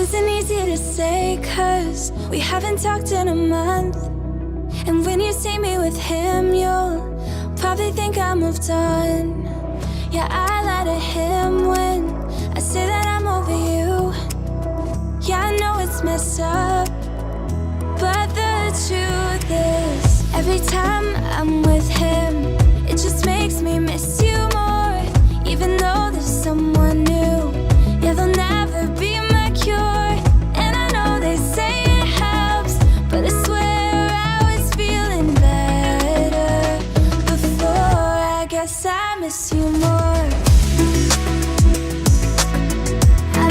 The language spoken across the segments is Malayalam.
isn't easy to say, 'cause we haven't talked in a month. And when you see me with him, you'll probably think I moved on. Yeah, I lie to him when I say that I'm over you. Yeah, I know it's messed up, but the truth is, every time I'm with him, it just makes me miss you more. Even though there's someone new, yeah, they'll never be my cure. And I know they say it helps, but I swear I was feeling better before. I guess I miss you more. I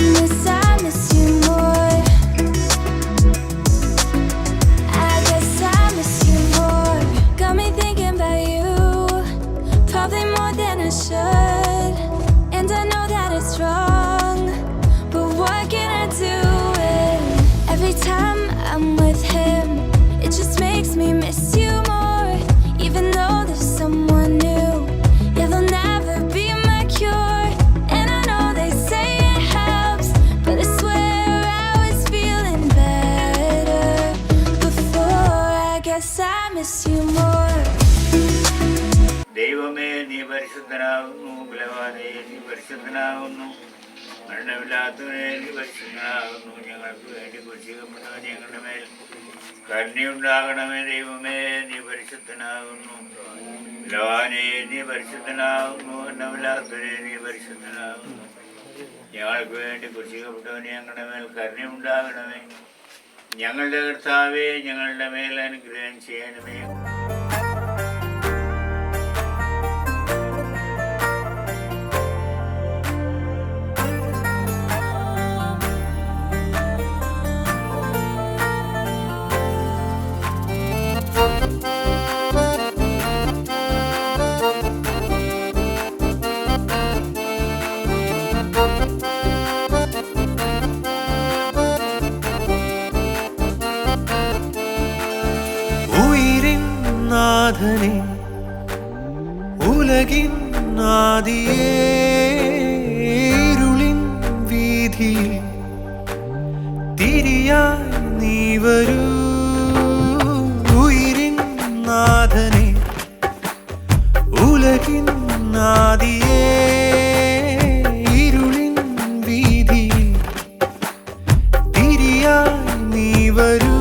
miss you more. I guess I miss you more. Got me thinking about you, probably more than I should. And I know that it's wrong, but what can I do when every time I'm with him, it just makes me miss you more. Even though there's someone new, yeah, they'll never be my cure. And I know they say it helps, but I swear I was feeling better before. I guess I miss you more. ദൈവമേ, നീ പരിശുദ്ധനാകുന്നു. ബലവാനേ, നീ പരിശുദ്ധനാകുന്നു. മരണമില്ലാത്തവനെ, നീ പരിശുദ്ധനാകുന്നു. ഞങ്ങൾക്ക് വേണ്ടി കുരിശിക്കപ്പെട്ടവൻ ഞങ്ങളുടെ മേൽ കരുണയുണ്ടാകണമേ. ദൈവമേ, നീ പരിശുദ്ധനാകുന്നു. ബലവാനേ, നീ പരിശുദ്ധനാകുന്നു. മരണമില്ലാത്തവനെ, നീ പരിശുദ്ധനാകുന്നു. ഞങ്ങൾക്ക് വേണ്ടി കുരിശിക്കപ്പെട്ടവൻ ഞങ്ങളുടെ മേൽ കരുണയുണ്ടാകണമേ. ഞങ്ങളുടെ കർത്താവേ, ഞങ്ങളുടെ മേൽ അനുഗ്രഹം ചെയ്യണമേ. നാഥനെ ഉലകിൻ ആദിയേ ഇരുളിൻ വീഥിയിൽ തിരിയായി നീ വരൂ. ഉയിരിൻ നാഥനെ ഉലകിൻ ആദിയേ ഇരുളിൻ വീഥിയിൽ തിരിയായി നീ വരൂ.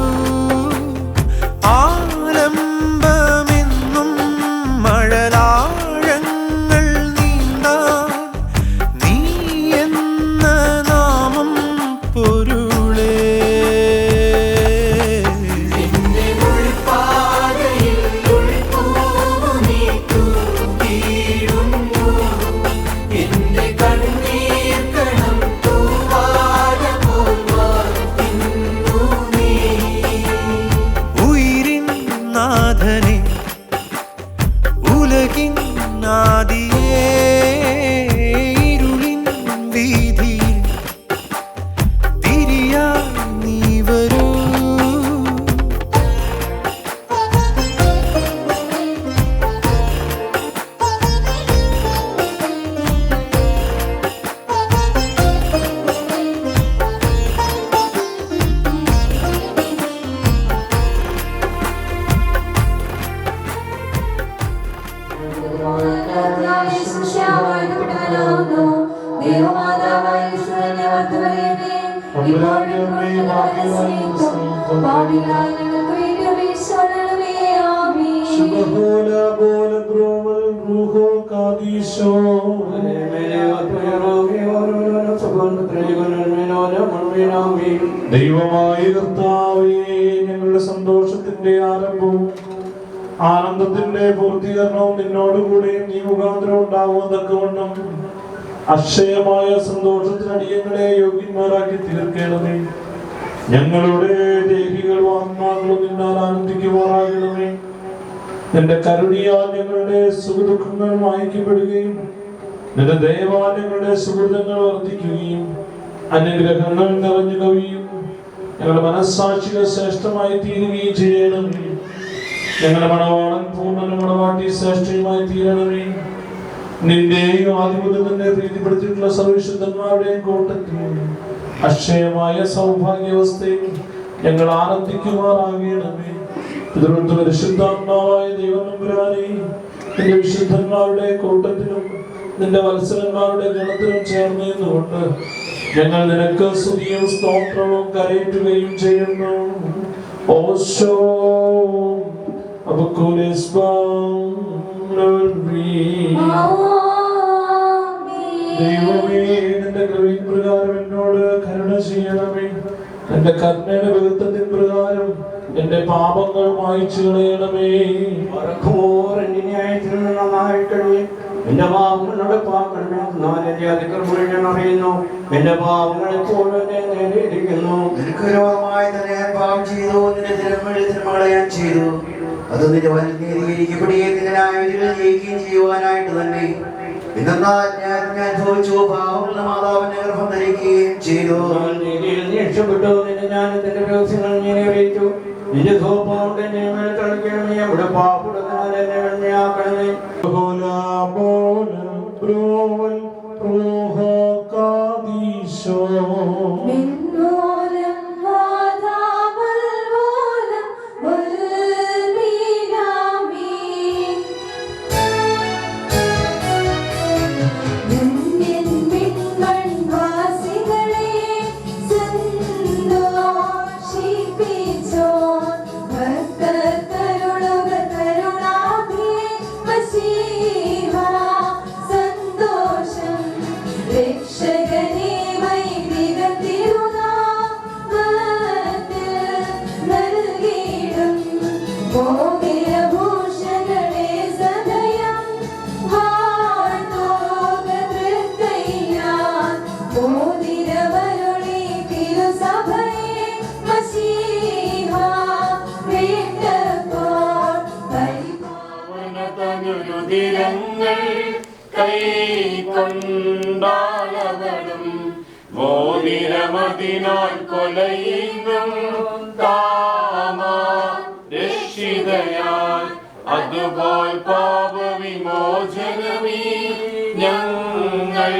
ദൈവമായ കർത്താവേ, ഞങ്ങളുടെ സന്തോഷത്തിന്റെ ആരംഭവും ആനന്ദത്തിന്റെ പൂർത്തീകരണവും നിന്നോടുകൂടെയും നീ മുഖാന്തരം ഉണ്ടാവുന്നതക്കവണ്ണം അക്ഷയമായ സന്തോഷത്തിന് അടിയങ്ങളെ യോഗ്യന്മാരാക്കി തീർക്കണമേ. ഞങ്ങളുടെ ദേഹികളും ആത്മാക്കളും നിന്നാൽ ആനന്ദിക്കുമാറാകണമേ. നിന്റെ കരുണയാൽ ഞങ്ങളുടെ സുഖദുഃഖങ്ങൾ മായ്ക്കപ്പെടുകയും നിന്റെ ദയവാൽ ഞങ്ങളുടെ സുഹൃതങ്ങൾ വർദ്ധിക്കുകയും അനുഗ്രഹങ്ങൾ നിറഞ്ഞു കവിയും ഞങ്ങളുടെ മനസ്സാക്ഷികൾ ശ്രേഷ്ഠമായി തീരുകയും ചെയ്യണമേ. ഞങ്ങളുടെ മണവാളൻ പൂർണ്ണ മണവാട്ടി ശ്രേഷ്ഠയുമായി തീരണമേ. നിന്റെയും ആദ്യം മുതൽ തന്നെ പ്രീതിപ്പെടുത്തിയിട്ടുള്ള സർവ്വവിശുദ്ധന്മാരുടെയും കൂട്ടത്തിൽ അക്ഷയമായ സൗഭാഗ്യാവസ്ഥയിൽ ഞങ്ങൾ ആനന്ദിക്കുമാറാകണമേ. ഇതിനൊത്ത് പരിശുദ്ധാത്മാവായ ദൈവനമ്പുരാനെ, നിന്റെ വിശുദ്ധന്മാരുടെ കൂട്ടത്തിലും നിന്റെ വത്സരന്മാരുടെ ഗണത്തിലും ചേർന്ന് നിന്നുകൊണ്ട് ഞങ്ങൾ നിനക്ക് സ്തുതിയും സ്തോത്രവും കരയേറ്റുകയും ചെയ്യുന്നു. ഓശോ ദൈവമേ, നിന്റെ കൃപയിൻ പ്രകാരം എന്നോട് കരുണ ചെയ്യണമേ. എന്റെ കരുണയുടെ ബഹുത്വത്തിൻ പ്രകാരം എന്റെ പാപങ്ങൾ മായ്ച്ചു കളയണമേ. എന്റെ പാപങ്ങളോട് അതിക്രമങ്ങൾ ഞാൻ അറിയുന്നു. എന്റെ പാപങ്ങൾ എപ്പോഴും എന്നെ നേടിയിരിക്കുന്നു. നിനക്ക് വിരോധമായി തന്നെ ഞാൻ പാപം ചെയ്തു. നിന്റെ തിന്മകളെ ഞാൻ ചെയ്തു. അത് നിന്റെ നീതികരിക്കപ്പെടുകയും നിന്റെ ന്യായവിധികൾ ജയിക്കുകയും ചെയ്യുവാനായിട്ട് തന്നെ. എന്നാൽ ഞാൻ ചോദിച്ചു, പാവങ്ങളുടെ മാതാവിന്റെ ഗർഭം ധരിക്കുകയും ചെയ്തു. രക്ഷപ്പെട്ടു. നിന്റെ ജ്ഞാനത്തിന്റെ രഹസ്യങ്ങൾ ഞാൻ അറിയിച്ചു. നിന്റെ സ്വഭാവം എന്നെ മേൽ തളിക്കണമേ. അവിടെ പാപപ്പെടുന്നതിനാൽ എന്നെ വെണ്മയാക്കണമേ. കൈക്കൊണ്ടാളവളും മോതിരമതിനാൽ കൊലയിന്നും താമാ രക്ഷിതയാൽ അതുപോൽ പാപവിമോചനമീ ഞങ്ങൾ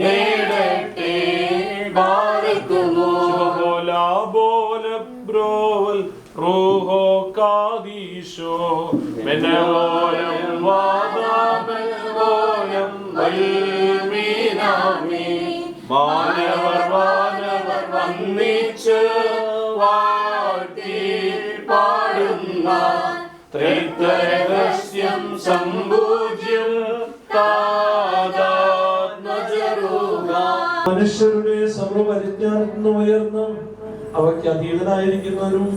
നേടട്ടെ. ബാരക്കുമോ റൂഹോ കാദീശോ മെനോലം വാദാമോലം വൽമീനാമി. മാനവർ വന്നിച്ച് വാഴ്ത്തി പാടുന്ന ത്രൈത്വരഹസ്യം സംപൂജ്യം താദാത്മജരൂപ. മനുഷ്യരുടെ സർവ്വപരിജ്ഞാനത്തിൽ ഉയർന്ന് അവയ്ക്ക് അതീതനായിരിക്കുന്നവരും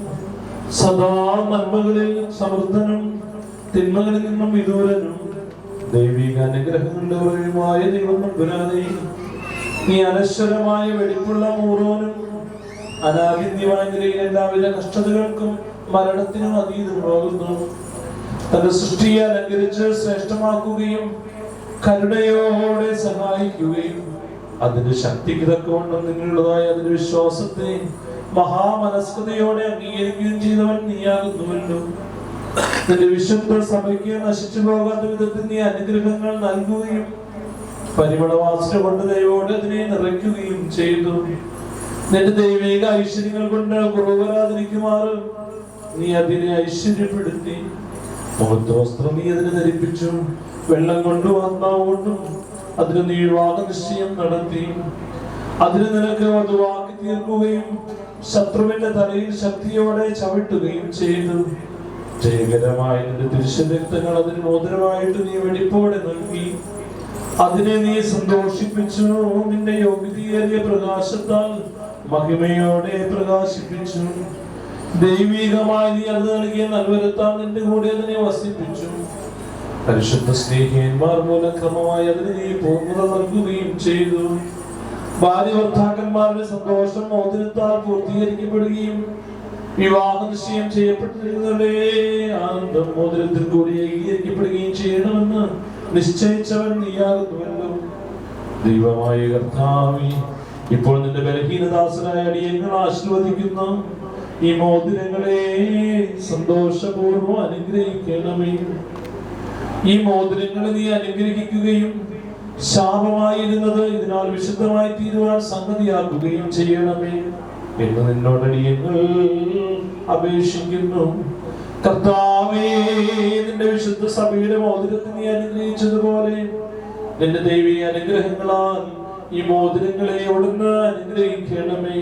സദാ നന്മകളിൽ സമൃദ്ധനും തിന്മകളിൽ നിന്നും വിദൂരനും ദൈവിക അനുഗ്രഹങ്ങളുടെ ഉറവിടമായ ദൈവം നമ്പുരാനെ, നീ അനശ്വരമായ വെടിപ്പുള്ള മൂറോനും അനാവിദ്യമായ നിലയിൽ എല്ലാവിധ കഷ്ടതകൾക്കും മരണത്തിനും അതീതമാകുന്നു. തന്റെ സൃഷ്ടിയെ അലങ്കരിച്ച് ശ്രേഷ്ഠമാക്കുകയും കരുണയോടെ സഹായിക്കുകയും അതിന്റെ ശക്തിക്ക് തക്കവണ്ണം നിന്നുള്ളതായ അതിന്റെ വിശ്വാസത്തെ മഹാമനസ്കതയോടെ അംഗീകരിക്കുകയും ചെയ്തവൻ നീയാകുന്നുവല്ലോ. നിന്റെ വിശുദ്ധ സഭയ്ക്ക് നശിച്ചു പോകാത്ത വിധത്തിൽ നീ അനുഗ്രഹങ്ങൾ നൽകുകയും പരിമളവാസന കൊണ്ട് ദൈവോടെ അതിനെ നിറയ്ക്കുകയും ചെയ്തു. നിന്റെ ദൈവിക ഐശ്വര്യങ്ങൾ കൊണ്ട് കുറവ് വരാതിരിക്കുമാറ് നീ അതിനെ ഐശ്വര്യപ്പെടുത്തി. മുഖത്ത് വസ്ത്രം നീ അതിനെ ധരിപ്പിച്ചു. വെള്ളം കൊണ്ടും ആത്മാവ് കൊണ്ടും അതിന് നീ വിവാഹ നിശ്ചയം നടത്തി. അതിന് നിനക്ക് വധുവാക്കി തീർക്കുകയും ശത്രുവിന്റെ തലയിൽ ശക്തിയോടെ ചവിട്ടുകയും ചെയ്തു. ജയകരമായ നിന്റെ തിരുശരക്തങ്ങൾ അതിന് മോതിരമായിട്ട് നീ വെടിപ്പോടെ നൽകി. അതിനെ നീ സന്തോഷിപ്പിച്ചു. നിന്റെ യോഗ്യതയേറിയ പ്രകാശത്താൽ മഹിമയോടെ പ്രകാശിപ്പിച്ചു. ദൈവികമായി നീ അത് നൽകിയ നൽവരത്താൽ നിന്റെ കൂടെ അതിനെ വസിപ്പിച്ചു. പരിശുദ്ധ സ്നേഹിയന്മാർ മൂലം ക്രമമായി അതിന് നീ പൂർണ്ണത നൽകുകയും ചെയ്തു. ഭാര്യ ഭർത്താക്കന്മാരുടെ സന്തോഷം മോതിരത്താൽ പൂർത്തീകരിക്കപ്പെടുകയും വിവാഹ നിശ്ചയം ചെയ്യപ്പെട്ടിരുന്നവരുടെ ആനന്ദം മോതിരത്തിൽ കൂടി ഏകീകരിക്കപ്പെടുകയും ചെയ്യണമെന്ന് നിശ്ചയിച്ചവൻ നീയാകുന്നുവല്ലോ. ദൈവമായ കർത്താവേ, ഇപ്പോൾ നിന്റെ ബലഹീനദാസനായ അടിയങ്ങൾ ആശീർവദിക്കുന്ന ഈ മോതിരങ്ങളെ സന്തോഷപൂർവ്വം അനുഗ്രഹിക്കണമേ. ഈ മോതിരങ്ങളെ നീ അനുഗ്രഹിക്കുകയും ശാപമായിരുന്നത് ഇതിനാൽ വിശുദ്ധമായി തീരുവാൻ സംഗതിയാക്കുകയും ചെയ്യണമേ എന്ന് നിന്നോടടിയങ്ങൾ അപേക്ഷിക്കുന്നു. കർത്താവേ, നിന്റെ വിശുദ്ധ സഭയുടെ മോതിരത്തെ നീ അനുഗ്രഹിച്ചതുപോലെ നിന്റെ ദൈവീയ അനുഗ്രഹങ്ങളാൽ ഈ മോതിരങ്ങളെ അവിടുന്ന് അനുഗ്രഹിക്കണമേ.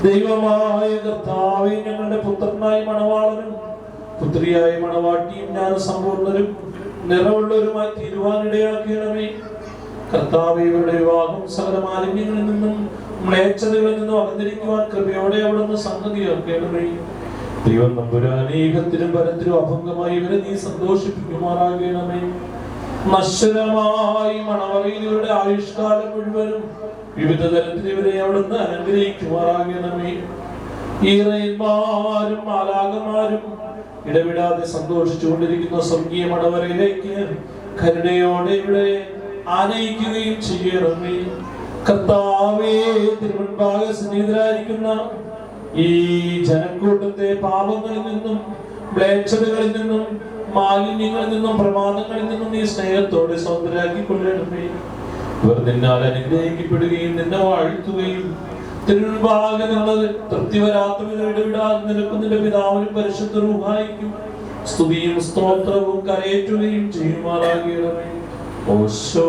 ദൈവമായ കർത്താവേ, ഞങ്ങളുടെ പുത്രനായ മണവാളനും പുത്രിയായ മണവാട്ടിയും ജ്ഞാനസമ്പൂർണ്ണരും നിറവുള്ളവരുമായി തീരുവാനിടയാക്കണമേ. കർത്താവേ, ഇവരുടെ വിവാഹം സകല മാലിന്യങ്ങളിൽ നിന്നും മ്ലേച്ഛതകളിൽ നിന്നും അകന്നിരിക്കുവാൻ കൃപയോടെ അവിടുന്ന് സംഗതിയാക്കണമേ. ദൈവം നമ്പുരാനേകത്തിനും പരത്തിലും അഭംഗമായി ഇവരെ നീ സന്തോഷിപ്പിക്കുമാറാകണമേ. നശ്വരമായി മണവറയിൽ ഇവരുടെ ആയുഷ്കാലം മുഴുവനും വിവിധ തരത്തിൽ ഇവരെ അവിടുന്ന് അനുഗ്രഹിക്കുമാറാകണമേ. ഈറയന്മാരും മാലാഖമാരും ഇടവിടാതെ സന്തോഷിച്ചുകൊണ്ടിരിക്കുന്ന സ്വർഗീയ മണവറയിലേക്ക് കരുണയോടെ ഇവിടെ ആനയിക്കുകയും ചെയ്യണമേ. കർത്താവേ, തിരുമുൻപാകെ സന്നിഹിതരായിരിക്കുന്ന ഈ ജനക്കൂട്ടത്തെ പാപങ്ങളിൽ നിന്നും മ്ലേച്ഛതകളിൽ നിന്നും മാലിന്യങ്ങളിൽ നിന്നും പ്രമാദങ്ങളിൽ നിന്നും നീ സ്നേഹത്തോടെ സ്വതന്ത്രരാക്കിക്കൊള്ളണമേ. ഇവർ നിന്നാൽ അനുഗ്രഹിക്കപ്പെടുകയും നിന്നെ വാഴ്ത്തുകയും തിരുമുൻപാകെ നിന്നത് തൃപ്തി വരാത്ത ഇടവിടാതെ നിൽക്കുന്നതിന്റെ പിതാവിനും പരിശുദ്ധ റൂഹായിക്കും സ്തുതിയും സ്തോത്രവും കരയേറ്റുകയും ചെയ്യുമാറാകണമേ. ഓശോ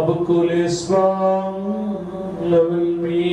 അബുക്കുലേസ്വാം ലവൽ മീ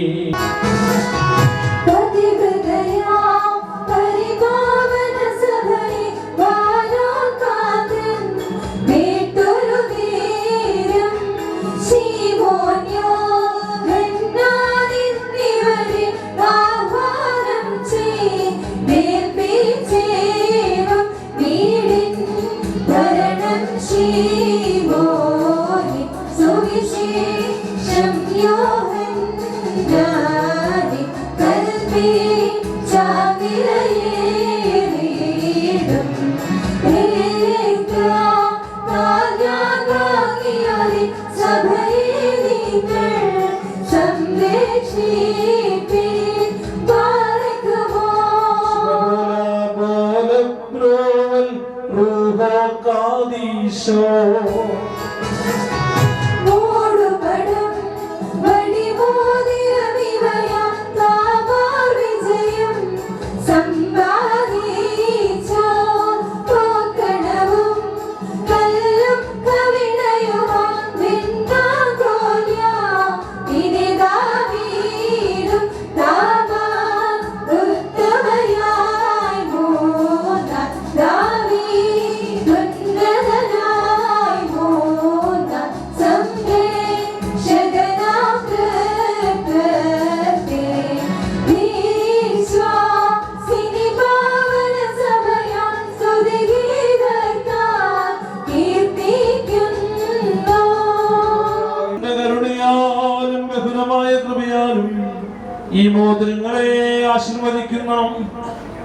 ഈ മോതിരങ്ങളെ ആശീർവദിക്കുന്ന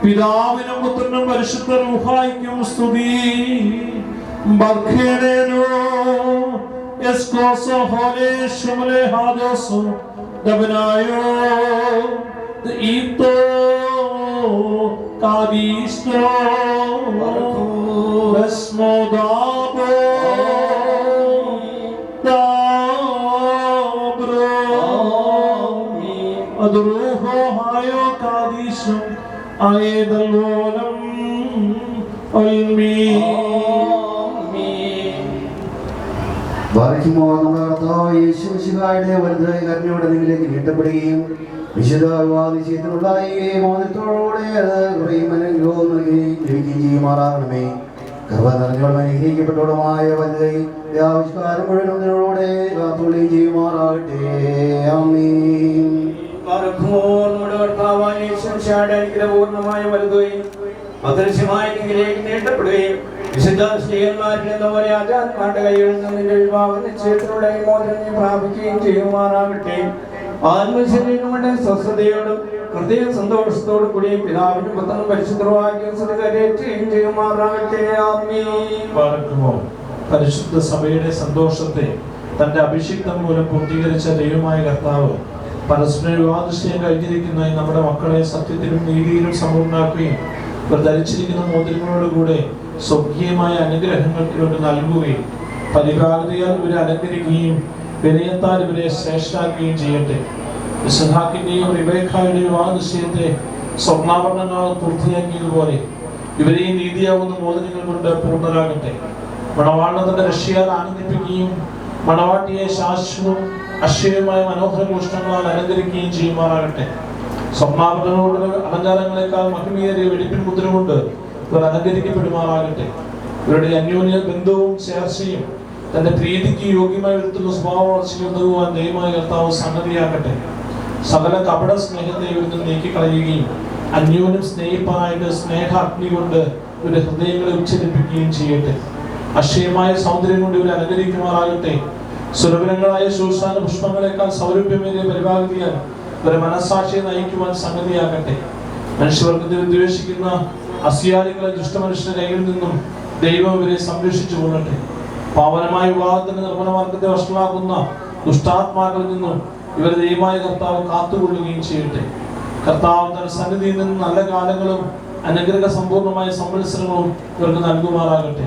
പിതാവിനും പുത്രനും പരിശുദ്ധ റൂഹായിക്കും സ്തുതി. ബർഖേനോ എസ്കോസോ ഹോലെ ശുമലെ ഹാദോസോ ദബനായോ ഈത്തോ കാദീസ്തോ ബസ്മോദാബോ adruho hayo kadishum aedalolam almi ബാധിക്കുമോ നമ്മുടെ കർത്താവ് യേശു മിശിഹായുടെ വലുതായ കരുണയോടെ നിങ്ങളിലേക്ക് നീട്ടപ്പെടുകയും വിശുദ്ധ വിവാദിച്ചതിനുള്ള ഈ മോദത്തോടെ അത് കുറയും അനുഗ്രഹവും നൽകുകയും ലഭിക്കുകയും ചെയ്യുമാറാകണമേ. കൃപ നിറഞ്ഞോടും അനുഗ്രഹിക്കപ്പെട്ടോടുമായ വലുതായി വ്യാവിഷ്കാരം മുഴുവനും നിങ്ങളോടെ കാത്തുകൊള്ളുകയും ചെയ്യുമാറാകട്ടെ. ആമീൻ. നമ്മുടെ കർത്താവായ യേശു മിശിഹായുടെ അനുഗ്രഹപൂർണ്ണമായ വലുതായി അദൃശ്യമായ നിങ്ങളിലേക്ക് നീട്ടപ്പെടുകയും വിശുദ്ധ ശ്രീയന്മാരിൽ എന്നപോലെ ആചാര്യന്മാരുടെ കൈകളിൽ നിന്ന് നിന്റെ വിവാഹ നിശ്ചയത്തിലൂടെ മോചനം പ്രാപിക്കുകയും ചെയ്യുമാറാകട്ടെ. ആത്മശരീരങ്ങളുടെ സ്വസ്ഥതയോടും ഹൃദയ സന്തോഷത്തോടു കൂടി പിതാവിനും പുത്രനും പരിശുദ്ധമാക്കിയും കരയേറ്റുകയും ചെയ്യുമാറാകട്ടെ. ആമീൻ. പരിശുദ്ധ സഭയുടെ സന്തോഷത്തെ തന്റെ അഭിഷിക്തം മൂലം പൂർത്തീകരിച്ച ദൈവമായ കർത്താവ് പരസ്പര വിവാഹനിശ്ചയം കഴിഞ്ഞിരിക്കുന്ന നമ്മുടെ മക്കളെ സത്യത്തിലും നീതിയിലും സമ്പൂർണ്ണമാക്കുകയും ഇവർ ധരിച്ചിരിക്കുന്ന മോതിരങ്ങളോടുകൂടെ സ്വർഗീയമായ അനുഗ്രഹങ്ങൾക്ക് വേണ്ടി നൽകുകയും പരിഭാഗതയാൽ ഇവരെ അലങ്കരിക്കുകയും വിനയത്താൽ ഇവരെ ശ്രേഷ്ഠാക്കുകയും ചെയ്യട്ടെ. ഇസ്ഹാക്കിന്റെയും റിബേക്കായുടെയും വിവാഹ നിശ്ചയത്തെ സ്വർണ്ണാഭരണങ്ങൾ പൂർത്തിയാക്കിയതുപോലെ ഇവരെയും നീതിയാവുന്ന മോദനങ്ങൾ കൊണ്ട് പൂർണ്ണരാകട്ടെ. മണവാളനത്തിന്റെ രക്ഷയാൽ ആനന്ദിപ്പിക്കുകയും മണവാട്ടിയെ ശാശ്വതവും അശ്വര്യമായ മനോഹര ഭൂഷണങ്ങളാൽ അലങ്കരിക്കുകയും ചെയ്യുമാറാകട്ടെ. സ്വർണ്ണാഭരണങ്ങളുടെ അലങ്കാരങ്ങളെക്കാൾ മഹിമയേറിയ വെടിപ്പിൻ മുദ്ര കൊണ്ട് ഇവർ അലങ്കരിക്കപ്പെടുമാറാകട്ടെ. ഇവരുടെ അന്യോന്യ ബന്ധവും ചേർച്ചയും തന്റെ പ്രീതിക്ക് യോഗ്യമായി വരുത്തുന്ന സ്വഭാവ വളർച്ചയിൽ ഉതകുവാൻ ദൈവമായ കർത്താവ് സംഗതിയാക്കട്ടെ. സകല കപട സ്നേഹത്തെ ഇവരിൽ നിന്ന് നീക്കിക്കളയുകയും അന്യോന്യം സ്നേഹിപ്പാനായിട്ട് സ്നേഹ അഗ്നി കൊണ്ട് ഇവരുടെ ഹൃദയങ്ങളെ ഉച്ചരിപ്പിക്കുകയും ചെയ്യട്ടെ. അക്ഷയമായ സൗന്ദര്യം കൊണ്ട് ഇവരെ അലങ്കരിക്കുമാറാകട്ടെ. സുരഭിനങ്ങളായ ശൂഷാന പുഷ്പങ്ങളെക്കാൾ സൗരഭ്യമേറിയ പരിഭാഗതിയാൽ ഇവരെ മനസ്സാക്ഷിയെ നയിക്കുവാൻ സംഗതിയാക്കട്ടെ. മനുഷ്യവർഗത്തെ ദ്വേഷിക്കുന്ന അസ്യാലികളെ ദുഷ്ടമനുഷ്യരുടെ കയ്യിൽ നിന്നും ദൈവം ഇവരെ സംരക്ഷിച്ചു കൊള്ളട്ടെ. പാവനമായ വിവാഹത്തിന്റെ നിർമ്മല മാർഗത്തെ വഷളാക്കുന്ന ദുഷ്ടാത്മാക്കളിൽ നിന്നും ഇവരെ ദൈവമായ കർത്താവ് കാത്തുകൊള്ളുകയും ചെയ്യട്ടെ. കർത്താവ് തന്റെ സന്നിധിയിൽ നിന്ന് നല്ല കാലങ്ങളും അനുഗ്രഹ സമ്പൂർണമായ സംവത്സരങ്ങളും ഇവർക്ക് നൽകുമാറാകട്ടെ.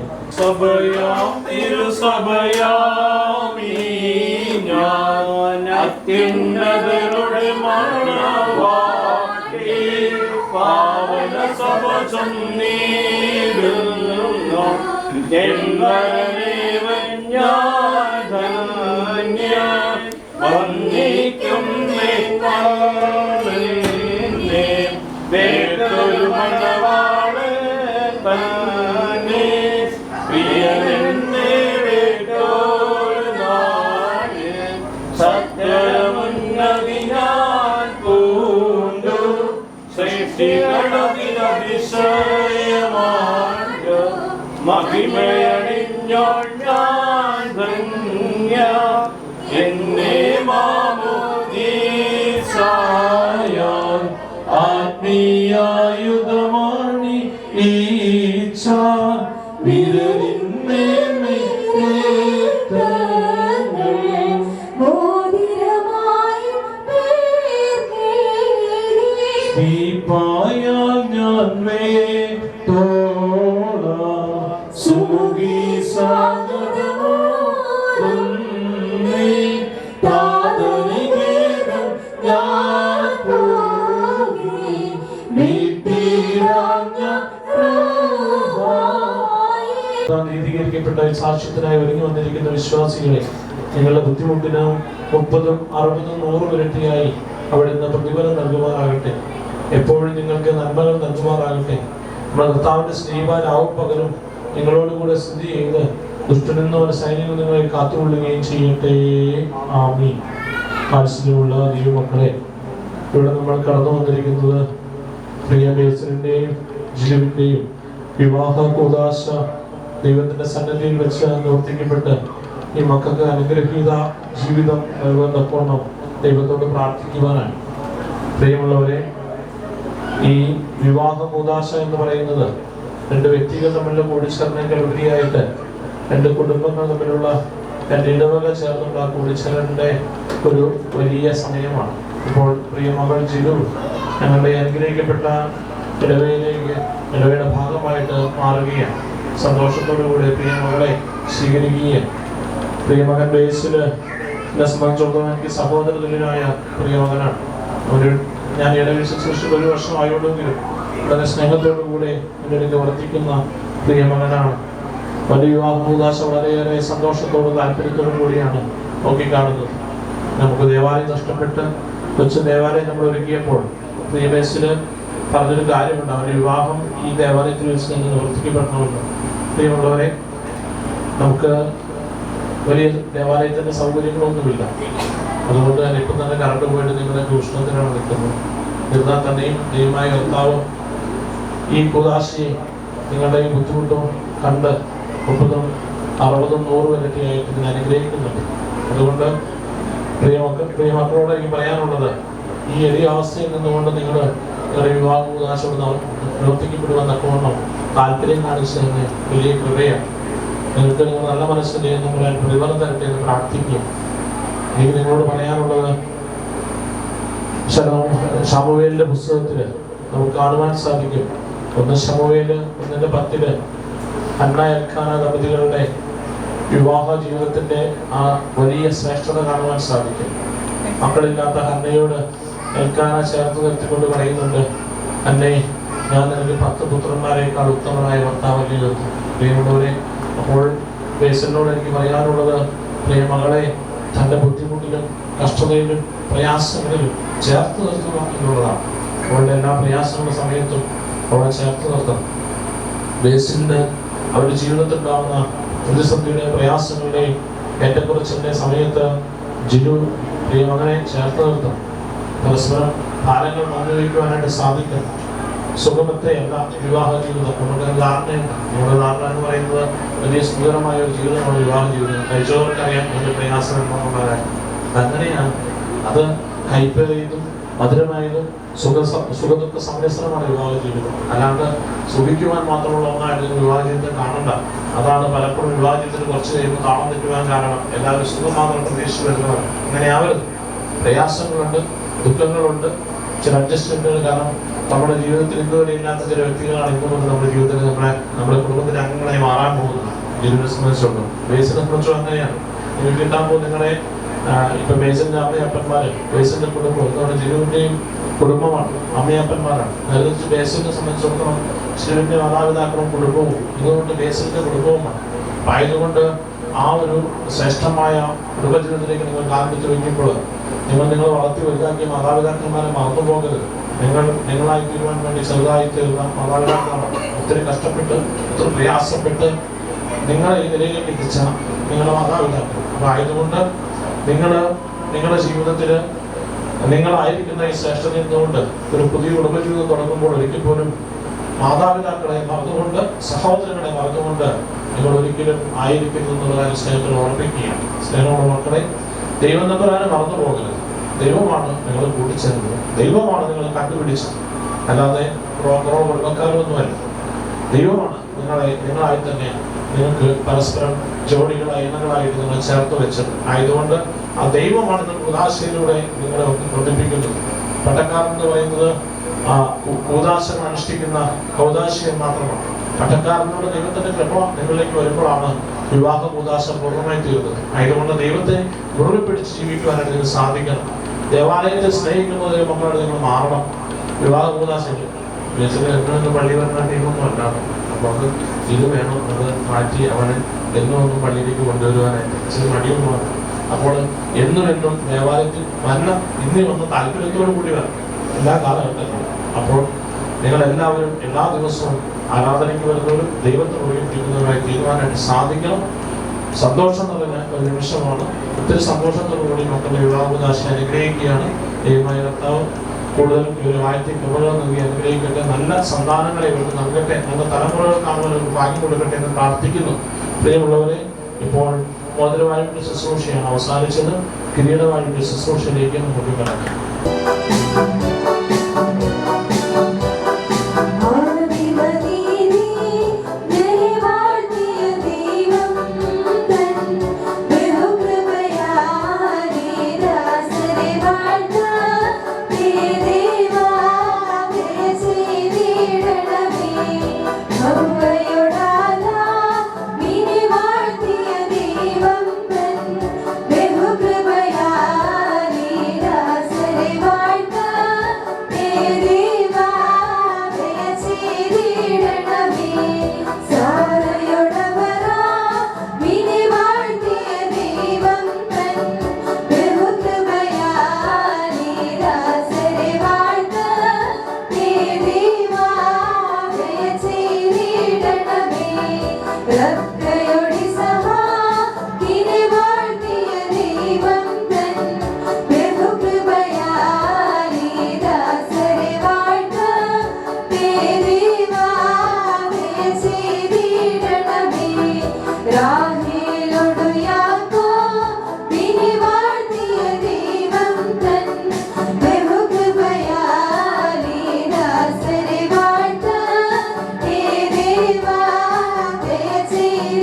അത്യുന്നതരുടെ മണവാട്ടി പാവന സഭ ചൊന്നീടുന്നു ജന്മനേവൻ ഞാൻ ധന്യ വന്ദിക്കും വേറൊരു മണവാളൻ തന്നെ പ്രിയനെന്നെ വേറൊരു നാട് സത്യമുന്നതി ഞാൻ പൂണ്ടു സൃഷ്ടികളതിലതിശയമാണ്ട് മഹിമയണിഞ്ഞോൾ ഞാൻ ധന്യ എന്നെ മാമോദീസായാൽ ആത്മീയായുധമാണി ഈച്ച വിരലിന്മേന്മേ ദീപായാൽ ഞാൻ വേട്ടോള സുമുഖി സാഗരമോ താതനികേതം ഞാൻ നീതീകരിക്കപ്പെട്ട സാക്ഷ്യത്തിനായി ഒരുങ്ങി വന്നിരിക്കുന്ന വിശ്വാസികളെ നിങ്ങളുടെ ബുദ്ധിമുട്ടിന് 30, 60, 100 ഇരട്ടിയായി അവിടെ നിന്ന് പ്രതിഫലം നൽകുമാറാകട്ടെ. എപ്പോഴും നിങ്ങൾക്ക് നന്മകൾ നൽകുമാറാകട്ടെ. നമ്മുടെ കർത്താവിന്റെ സ്നേഹിതരാവും പകലും നിങ്ങളോടുകൂടെ സ്ഥിതി ചെയ്ത് ദുഷ്ടനെന്ന സൈന്യങ്ങൾ നിങ്ങളെ കാത്തുകൊള്ളുകയും ചെയ്യട്ടെ. ആമീൻ. ആവശ്യമുള്ള ദൈവമക്കളെ, ഇവിടെ നമ്മൾ കടന്നു വന്നിരിക്കുന്നത് പ്രിയ ബേസലിന്റെയും ജിലുവിന്റെയും വിവാഹ കൂദാശ ദൈവത്തിന്റെ സന്നിധിയിൽ വെച്ച് നിവർത്തിക്കപ്പെട്ട് ഈ മക്കൾക്ക് അനുഗ്രഹീത ജീവിതം നൽകുന്നപ്പോണം ദൈവത്തോട് പ്രാർത്ഥിക്കുവാനാണ്. പ്രിയമുള്ളവരെ, ഈ വിവാഹ കൂദാശ എന്ന് പറയുന്നത് 2 വ്യക്തികൾ തമ്മിലുള്ള കൂടിച്ചേരലിനേക്കാൾ ഉപരിയായിട്ട് 2 കുടുംബങ്ങൾ തമ്മിലുള്ള 2 ഇടവക ചേർന്നുള്ള കൂടിച്ചേരലിന്റെ ഒരു വലിയ സമയമാണ്. ഇപ്പോൾ പ്രിയ മകൾ ജിലു ഞങ്ങളുടെ അനുഗ്രഹിക്കപ്പെട്ട ഇടവയുടെ ഭാഗമായിട്ട് മാറുകയാണ്. സന്തോഷത്തോടുകൂടി പ്രിയ മകളെ സ്വീകരിക്കുകയും പ്രിയമകൻ ബേസില് എന്നെ സംബന്ധിച്ചിടത്തോളം എനിക്ക് സഹോദര തുല്യനായ പ്രിയമകനാണ്. ഞാൻ ഇടവിൽ ശുശ്രൂഷ 1 വർഷം ആയോണ്ടെങ്കിലും വളരെ സ്നേഹത്തോടുകൂടെ എൻ്റെ അടുത്ത് വർദ്ധിക്കുന്ന പ്രിയമകനാണ്. വലിയ വിവാഹ കൂദാശ വളരെയേറെ സന്തോഷത്തോടും താല്പര്യത്തോടും കൂടിയാണ് നോക്കിക്കാണുന്നത്. നമുക്ക് ദേവാലയം നഷ്ടപ്പെട്ട് കൊച്ചു ദേവാലയം നമ്മൾ ഒരുക്കിയപ്പോൾ പ്രിയമേസില് പറഞ്ഞൊരു കാര്യമുണ്ട്, അവരുടെ വിവാഹം ഈ ദേവാലയത്തിൽ വെച്ച് നിന്ന് നിവർത്തിക്കപ്പെടണമെന്ന്. പ്രിയമുള്ളവരെ, നമുക്ക് വലിയ ദേവാലയത്തിന്റെ സൗകര്യങ്ങളൊന്നുമില്ല. അതുകൊണ്ട് തന്നെ ഇപ്പം തന്നെ കറണ്ട് പോയിട്ട് നിങ്ങളുടെ ചൂഷണത്തിനാണ് നിൽക്കുന്നത്. എന്നാൽ തന്നെയും ദൈവമായ കർത്താവ് ഈ കൂദാശയെ നിങ്ങളുടെ ഈ ബുദ്ധിമുട്ടും കണ്ട് 30, 60, 100 ഇരട്ടിയായിട്ട് ഇതിനെ അനുഗ്രഹിക്കുന്നുണ്ട്. അതുകൊണ്ട് പ്രിയമക്കളോട് എനിക്ക് പറയാനുള്ളത്, ഈ എളിയ അവസ്ഥയിൽ നിന്നുകൊണ്ട് നിങ്ങൾ നിങ്ങളുടെ വിവാഹ കൂദാശയോട് പ്രവർത്തിക്കപ്പെടുവാൻ തക്കവണ്ണം താല്പര്യം കാണിച്ചതിന് വലിയ കൃപയാണ്. നിങ്ങൾക്ക് നിങ്ങൾ നല്ല മനസ്സിൻ്റെ നമ്മളെ പ്രതിഫലം തരട്ടെ എന്ന് പ്രാർത്ഥിക്കുക. എനിക്ക് നിങ്ങളോട് പറയാനുള്ളത്, ശമൂവേലിന്റെ പുസ്തകത്തിൽ നമുക്ക് കാണുവാൻ സാധിക്കും. 1 ശമൂവേൽ 1:10 അന്ന എൽക്കാന ദമ്പതികളുടെ വിവാഹ ജീവിതത്തിന്റെ ആ വലിയ ശ്രേഷ്ഠത കാണുവാൻ സാധിക്കും. മക്കളില്ലാത്ത ഹന്നയോട് എൽക്കാന ചേർത്ത് നിർത്തിക്കൊണ്ട് പറയുന്നുണ്ട്, അന്നേ ഞാൻ നിനക്ക് 10 പുത്രന്മാരെക്കാൾ ഉത്തമനായ ഭർത്താവല്ലേ. പ്രിയമുള്ളവരെ, അപ്പോൾ ബേസലിനോട് എനിക്ക് പറയാനുള്ളത്, പ്രിയ മകളെ തൻ്റെ ബുദ്ധിമുട്ടിലും കഷ്ടതയിലും പ്രയാസങ്ങളിലും ചേർത്ത് നിർത്തുക എന്നുള്ളതാണ്. അവളുടെ എല്ലാ പ്രയാസങ്ങളുടെ സമയത്തും അവളെ ചേർത്ത് നിർത്തണം. ബേസിലിന് അവരുടെ ജീവിതത്തിൽ ഉണ്ടാകുന്ന പ്രതിസന്ധിയുടെ പ്രയാസങ്ങളുടെയും ഏറ്റക്കുറച്ചിൻ്റെ സമയത്ത് ജിനു പ്രിയ മകനെ ചേർത്ത് നിർത്തണം. പരസ്പരം ഭാരങ്ങൾ പങ്കുവയ്ക്കുവാനായിട്ട് സാധിക്കണം. സുഖമത്തെയല്ല വിവാഹ ജീവിതം. നമ്മുടെ ധാരണയുണ്ട്. നമ്മുടെ ധാരണ എന്ന് പറയുന്നത് വലിയ സുന്ദരമായ ഒരു ജീവിതമാണ് വിവാഹ ജീവിതം. കഴിച്ചവർക്കറിയാം അതിൻ്റെ പ്രയാസം എന്താണെന്നുള്ളതായി. അങ്ങനെയാണ് അത് കൈപ്പേറിയതും മധുരമായതും സുഖദുഃഖ സംരക്ഷണമാണ് വിവാഹ ജീവിതം. അല്ലാണ്ട് സുഖിക്കുവാൻ മാത്രമുള്ള ഒന്നായിട്ട് വിവാഹ ജീവിതം കാണണ്ട. അതാണ് പലപ്പോഴും വിവാഹ ജീവിതത്തിൽ കുറച്ച് കഴിയുമ്പോൾ താളം തെറ്റുവാൻ കാരണം. എല്ലാവരും സുഖം മാത്രം പ്രതീക്ഷിച്ച് വരുന്നതാണ്. അങ്ങനെ ആവരുത്. പ്രയാസങ്ങളുണ്ട്, ദുഃഖങ്ങളുണ്ട്, ചില അഡ്ജസ്റ്റ്മെന്റുകൾ. കാരണം നമ്മുടെ ജീവിതത്തിൽ ഇതുവരെ ഇല്ലാത്ത ചില വ്യക്തികളാണ് ഇന്നുകൊണ്ട് നമ്മുടെ ജീവിതത്തിൽ നമ്മുടെ കുടുംബത്തിലെ അംഗങ്ങളായി മാറാൻ പോകുന്നത്. ജിനുവിനെ സംബന്ധിച്ചുള്ളൂ, ബേസിനെ സംബന്ധിച്ചും അങ്ങനെയാണ്. നിങ്ങൾക്ക് കിട്ടാൻ പോകുന്ന നിങ്ങളുടെ ഇപ്പൊ ബേസിന്റെ അമ്മയപ്പന്മാര്, ബേസിന്റെ കുടുംബം എന്താണ് ജിനുവിന്റെയും കുടുംബമാണ്, അമ്മയപ്പന്മാരാണ്. നേരെ ബേസിനെ സംബന്ധിച്ചിടത്തോളം ജിനുവിന്റെ മാതാപിതാക്കളും കുടുംബവും ഇതുകൊണ്ട് ബേസിന്റെ കുടുംബവുമാണ്. അപ്പൊ ആയതുകൊണ്ട് ആ ഒരു ശ്രേഷ്ഠമായ കുടുംബജീവിതത്തിലേക്ക് നിങ്ങൾ കാലെടുത്ത് വയ്ക്കുമ്പോൾ നിങ്ങൾ വളർത്തി വലുതാക്കിയ മാതാപിതാക്കന്മാരെ മറന്നു പോകരുത്. നിങ്ങളായി തീരുവാൻ വേണ്ടി ചെറുതായി തീർന്ന മാതാപിതാക്കളാണ്. ഒത്തിരി കഷ്ടപ്പെട്ട് ഒത്തിരി പ്രയാസപ്പെട്ട് നിങ്ങളെ ഈ നിലയിലേക്ക് എത്തിച്ച നിങ്ങളുടെ മാതാപിതാക്കൾ. അപ്പൊ ആയതുകൊണ്ട് നിങ്ങളുടെ ജീവിതത്തിൽ നിങ്ങളായിരിക്കുന്ന ഈ ശ്രേഷ്ഠതയിൽ നിന്നുകൊണ്ട് ഒരു പുതിയ കുടുംബജീവിതം തുടങ്ങുമ്പോൾ ഒരിക്കൽ പോലും മാതാപിതാക്കളെ മറന്നുകൊണ്ട്, സഹോദരങ്ങളെ മറന്നുകൊണ്ട് നിങ്ങൾ ഒരിക്കലും ആയിരിക്കുന്നു എന്നുള്ള കാര്യം സ്നേഹത്തിൽ ഓർമ്മിക്കുകയാണ്. സ്നേഹമുള്ള മക്കളെ, ദൈവം നമ്പരാനും മറന്നു പോകരുത്. ദൈവമാണ് നിങ്ങൾ കൂട്ടിച്ചേർന്നത്, ദൈവമാണ് നിങ്ങൾ കണ്ടുപിടിച്ചത്, അല്ലാതെ കുടുംബക്കാരൊന്നുമല്ല. ദൈവമാണ് നിങ്ങളായി തന്നെ നിങ്ങൾക്ക് പരസ്പരം ജോഡികളായി ഇണകളായിട്ട് നിങ്ങൾ ചേർത്ത് വെച്ചത്. ആയതുകൊണ്ട് ആ ദൈവമാണ് നിങ്ങൾ ഉദാശയിലൂടെ നിങ്ങളെ ബന്ധിപ്പിക്കുന്നത്. പട്ടക്കാരൻ എന്ന് പറയുന്നത് കൂദാശകൾ അനുഷ്ഠിക്കുന്ന കൗദാശിയൻ മാത്രമാണ്. പട്ടക്കാരനോട് ദൈവത്തിന്റെ കൃപ നിങ്ങളിലേക്ക് വരുമ്പോഴാണ് വിവാഹ കൂദാശ പൂർണ്ണമായി തീരുന്നത്. ആയതുകൊണ്ട് ദൈവത്തെ മുറുകെ പിടിച്ച് ജീവിക്കുവാനായിട്ട് നിങ്ങൾക്ക് സാധിക്കണം. ദേവാലയത്തെ സ്നേഹിക്കുന്ന ദൈവമക്കളോട് നിങ്ങൾ മാറണം. വിവാഹ കൂദാശകൾ എന്നും പള്ളി വരുന്ന ടീമൊന്നും അല്ലാതെ. അപ്പോൾ അത് ഇത് വേണം, അത് മാറ്റി അവനെ എന്നും പള്ളിയിലേക്ക് കൊണ്ടുവരുവാനായിട്ട് ഇച്ചിരി മടിയൊന്നുമാണ്. അപ്പോൾ എന്നും ദേവാലയത്തിൽ വരണം, ഇന്ന് വന്ന് താല്പര്യത്തോടു കൂടി വരണം എല്ലാ കാലഘട്ടത്തിലും. അപ്പോൾ നിങ്ങളെല്ലാവരും എല്ലാ ദിവസവും ആരാധനയ്ക്ക് വരുന്നവരും ദൈവത്തെ മുറിയിപ്പിക്കുന്നവരായി തീരുവാനായിട്ട് സാധിക്കണം. സന്തോഷം നിറഞ്ഞ ഒരു നിമിഷമാണ്. ഒത്തിരി സന്തോഷത്തോടുകൂടി മക്കളുടെ വിവാഹോദാശ അനുഗ്രഹിക്കുകയാണ്. ദൈവമായ കർത്താവ് കൂടുതൽ ഒരു വാഴ്ത്തി കൃപകൾ നൽകി അനുഗ്രഹിക്കട്ടെ. നല്ല സന്താനങ്ങളെ ഇവർക്ക് നൽകട്ടെ. നല്ല തലമുറകൾ കാണുവാൻ ഒരു ഭാഗ്യം കൊടുക്കട്ടെ എന്ന് പ്രാർത്ഥിക്കുന്നു. പ്രിയമുള്ളവരെ, ഇപ്പോൾ മോതിരവാഴിയുടെ ശുശ്രൂഷയാണ് അവസാനിച്ചത്. കിരീടവാഴിയുടെ ശുശ്രൂഷയിലേക്ക് നമുക്ക് കടക്കാം. See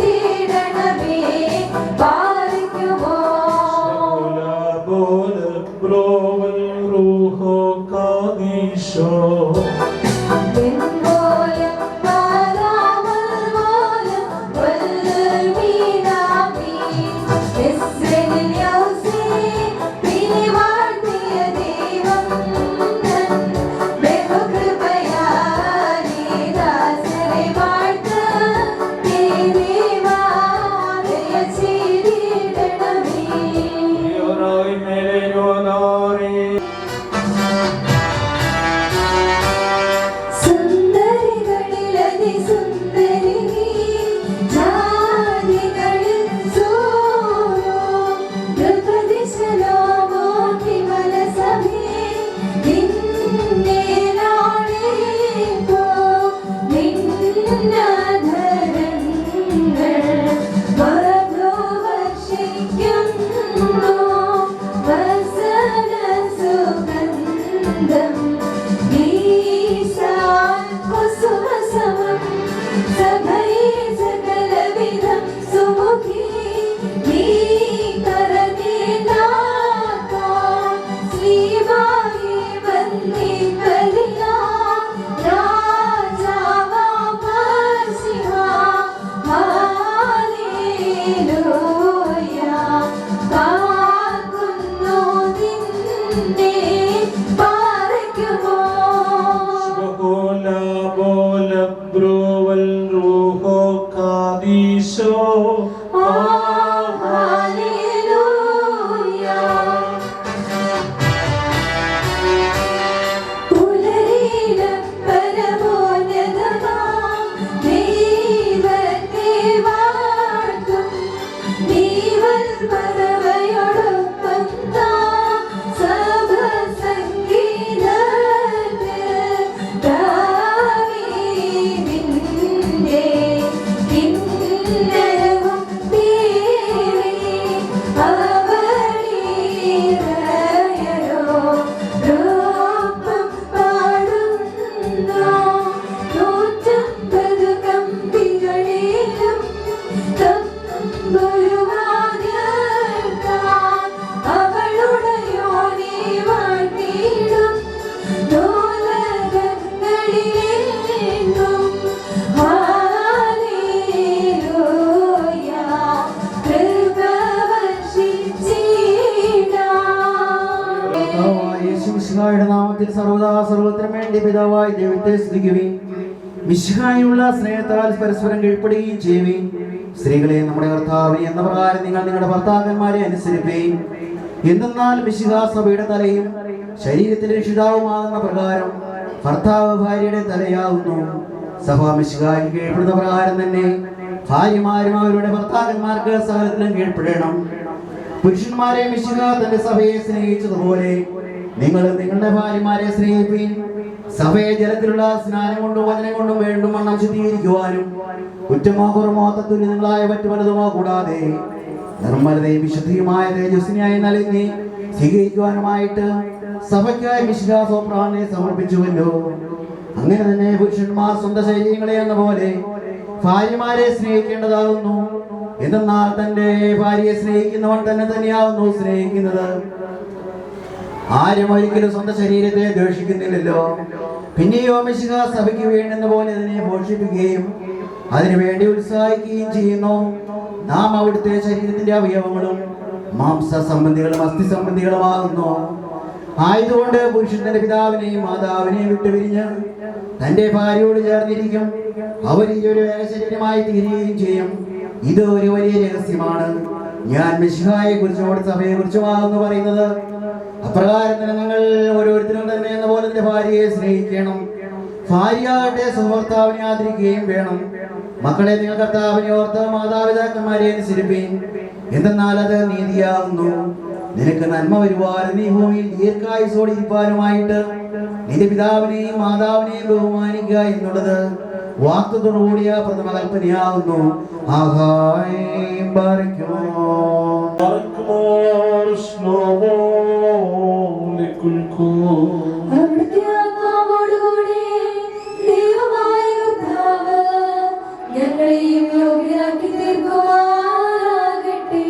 പിതാവായ ദൈവത്തെ സ്തുതിക്കുകയും മിശിഹായുള്ള സ്നേഹത്താൽ പരസ്പരം കീഴ്പ്പെടുകയും ചെയ്യുകയും സ്ത്രീകളെ നമ്മുടെ കർത്താവിനെ എന്ന പ്രകാരം നിങ്ങൾ നിങ്ങളുടെ ഭർത്താക്കന്മാരെ അനുസരിക്കുകയും എന്തെന്നാൽ മിശിഹാ സഭയുടെ തലയും ശരീരത്തിലെ രക്ഷിതാവുമാകുന്ന പ്രകാരം ഭർത്താവ് ഭാര്യയുടെ തലയാകുന്നു. സഭ മിശിഹായ്ക്ക് കീഴ്പ്പെടുന്ന പ്രകാരം തന്നെ ഭാര്യമാരും അവരുടെ ഭർത്താക്കന്മാർക്ക് സകലത്തിലും കീഴ്പ്പെടണം. പുരുഷന്മാരെ മിശിഹാ തന്റെ സഭയെ സ്നേഹിച്ചതുപോലെ നിങ്ങൾ നിങ്ങളുടെ ഭാര്യമാരെ സ്നേഹിപ്പീൻ. സഭയെ ജലത്തിലുള്ള സ്നാനം കൊണ്ടും വചനം കൊണ്ടും വേണ്ടും വണ്ണം ശുദ്ധീകരിക്കുവാനും കുറ്റമോ കുറമോ തത്തുല്യങ്ങളായ മറ്റു പലതുമോ കൂടാതെ നിർമ്മലതയും വിശുദ്ധിയുമായ തേജസ്വിനിയായി നൽകി സ്വീകരിക്കുവാനുമായിട്ട് സഭയ്ക്കായി മിശിഹാ സ്വപ്രാണനെ സമർപ്പിച്ചുവല്ലോ. അങ്ങനെ തന്നെ പുരുഷന്മാർ സ്വന്തം ശരീരങ്ങളെ എന്ന പോലെ ഭാര്യമാരെ സ്നേഹിക്കേണ്ടതാകുന്നു. എന്നാൽ തന്റെ ഭാര്യയെ സ്നേഹിക്കുന്നവൻ തന്നെയാവുന്നു സ്നേഹിക്കുന്നത്. ആരും ഒരിക്കലും സ്വന്തം ശരീരത്തെ ദ്വേഷിക്കുന്നില്ലല്ലോ. പിന്നെയോ മിശിഹാ സഭയ്ക്ക് വേണ്ടുന്ന പോലെ അതിനെ പോഷിപ്പിക്കുകയും അതിനുവേണ്ടി ഉത്സാഹിക്കുകയും ചെയ്യുന്നു. നാം അവിടുത്തെ ശരീരത്തിന്റെ അവയവങ്ങളും മാംസ സംബന്ധികളും അസ്ഥി സംബന്ധികളുമാകുന്നു. ആയതുകൊണ്ട് പുരുഷൻ തന്റെ പിതാവിനെയും മാതാവിനെയും വിട്ടുപിരിഞ്ഞ് തന്റെ ഭാര്യയോട് ചേർന്നിരിക്കും. അവർ ഈ ഒരു ശരീരമായി തീരുകയും ചെയ്യും. ഇത് ഒരു വലിയ രഹസ്യമാണ്. ഞാൻ മിശിഹായെ കുറിച്ചോട് സഭയെ കുറിച്ചുമാകുന്നു പറയുന്നത്. അപ്രകാരം തന്നെ നിങ്ങൾ ഓരോരുത്തരും തന്നെ എന്ന പോലെ തന്റെ ഭാര്യയെ സ്നേഹിക്കണം. ഭാര്യയുടെ സുഹൃത്താവിനെ ആദരിക്കുകയും വേണം. മക്കളെ നിങ്ങൾ കർത്താവിനെ ഓർത്ത് മാതാപിതാക്കന്മാരെ അനുസരിപ്പീൻ. എന്തെന്നാൽ അത് നീതിയാകുന്നു. നിനക്ക് നന്മ വരുവാനും നീ ഭൂമിയിൽ ദീർഘായുസോടിരിപ്പാനുമായിട്ട് നിന്റെ പിതാവിനെയും മാതാവിനെയും ബഹുമാനിക്കുക എന്നുള്ളത് വാക്തത്തോടുകൂടിയ പ്രഥമ കൽപ്പനയാകുന്നു. ആഹായം പറിക്കുമോ ഞങ്ങളെയും യോഗ്യരാക്കി തീർക്കുവാനാകട്ടെ.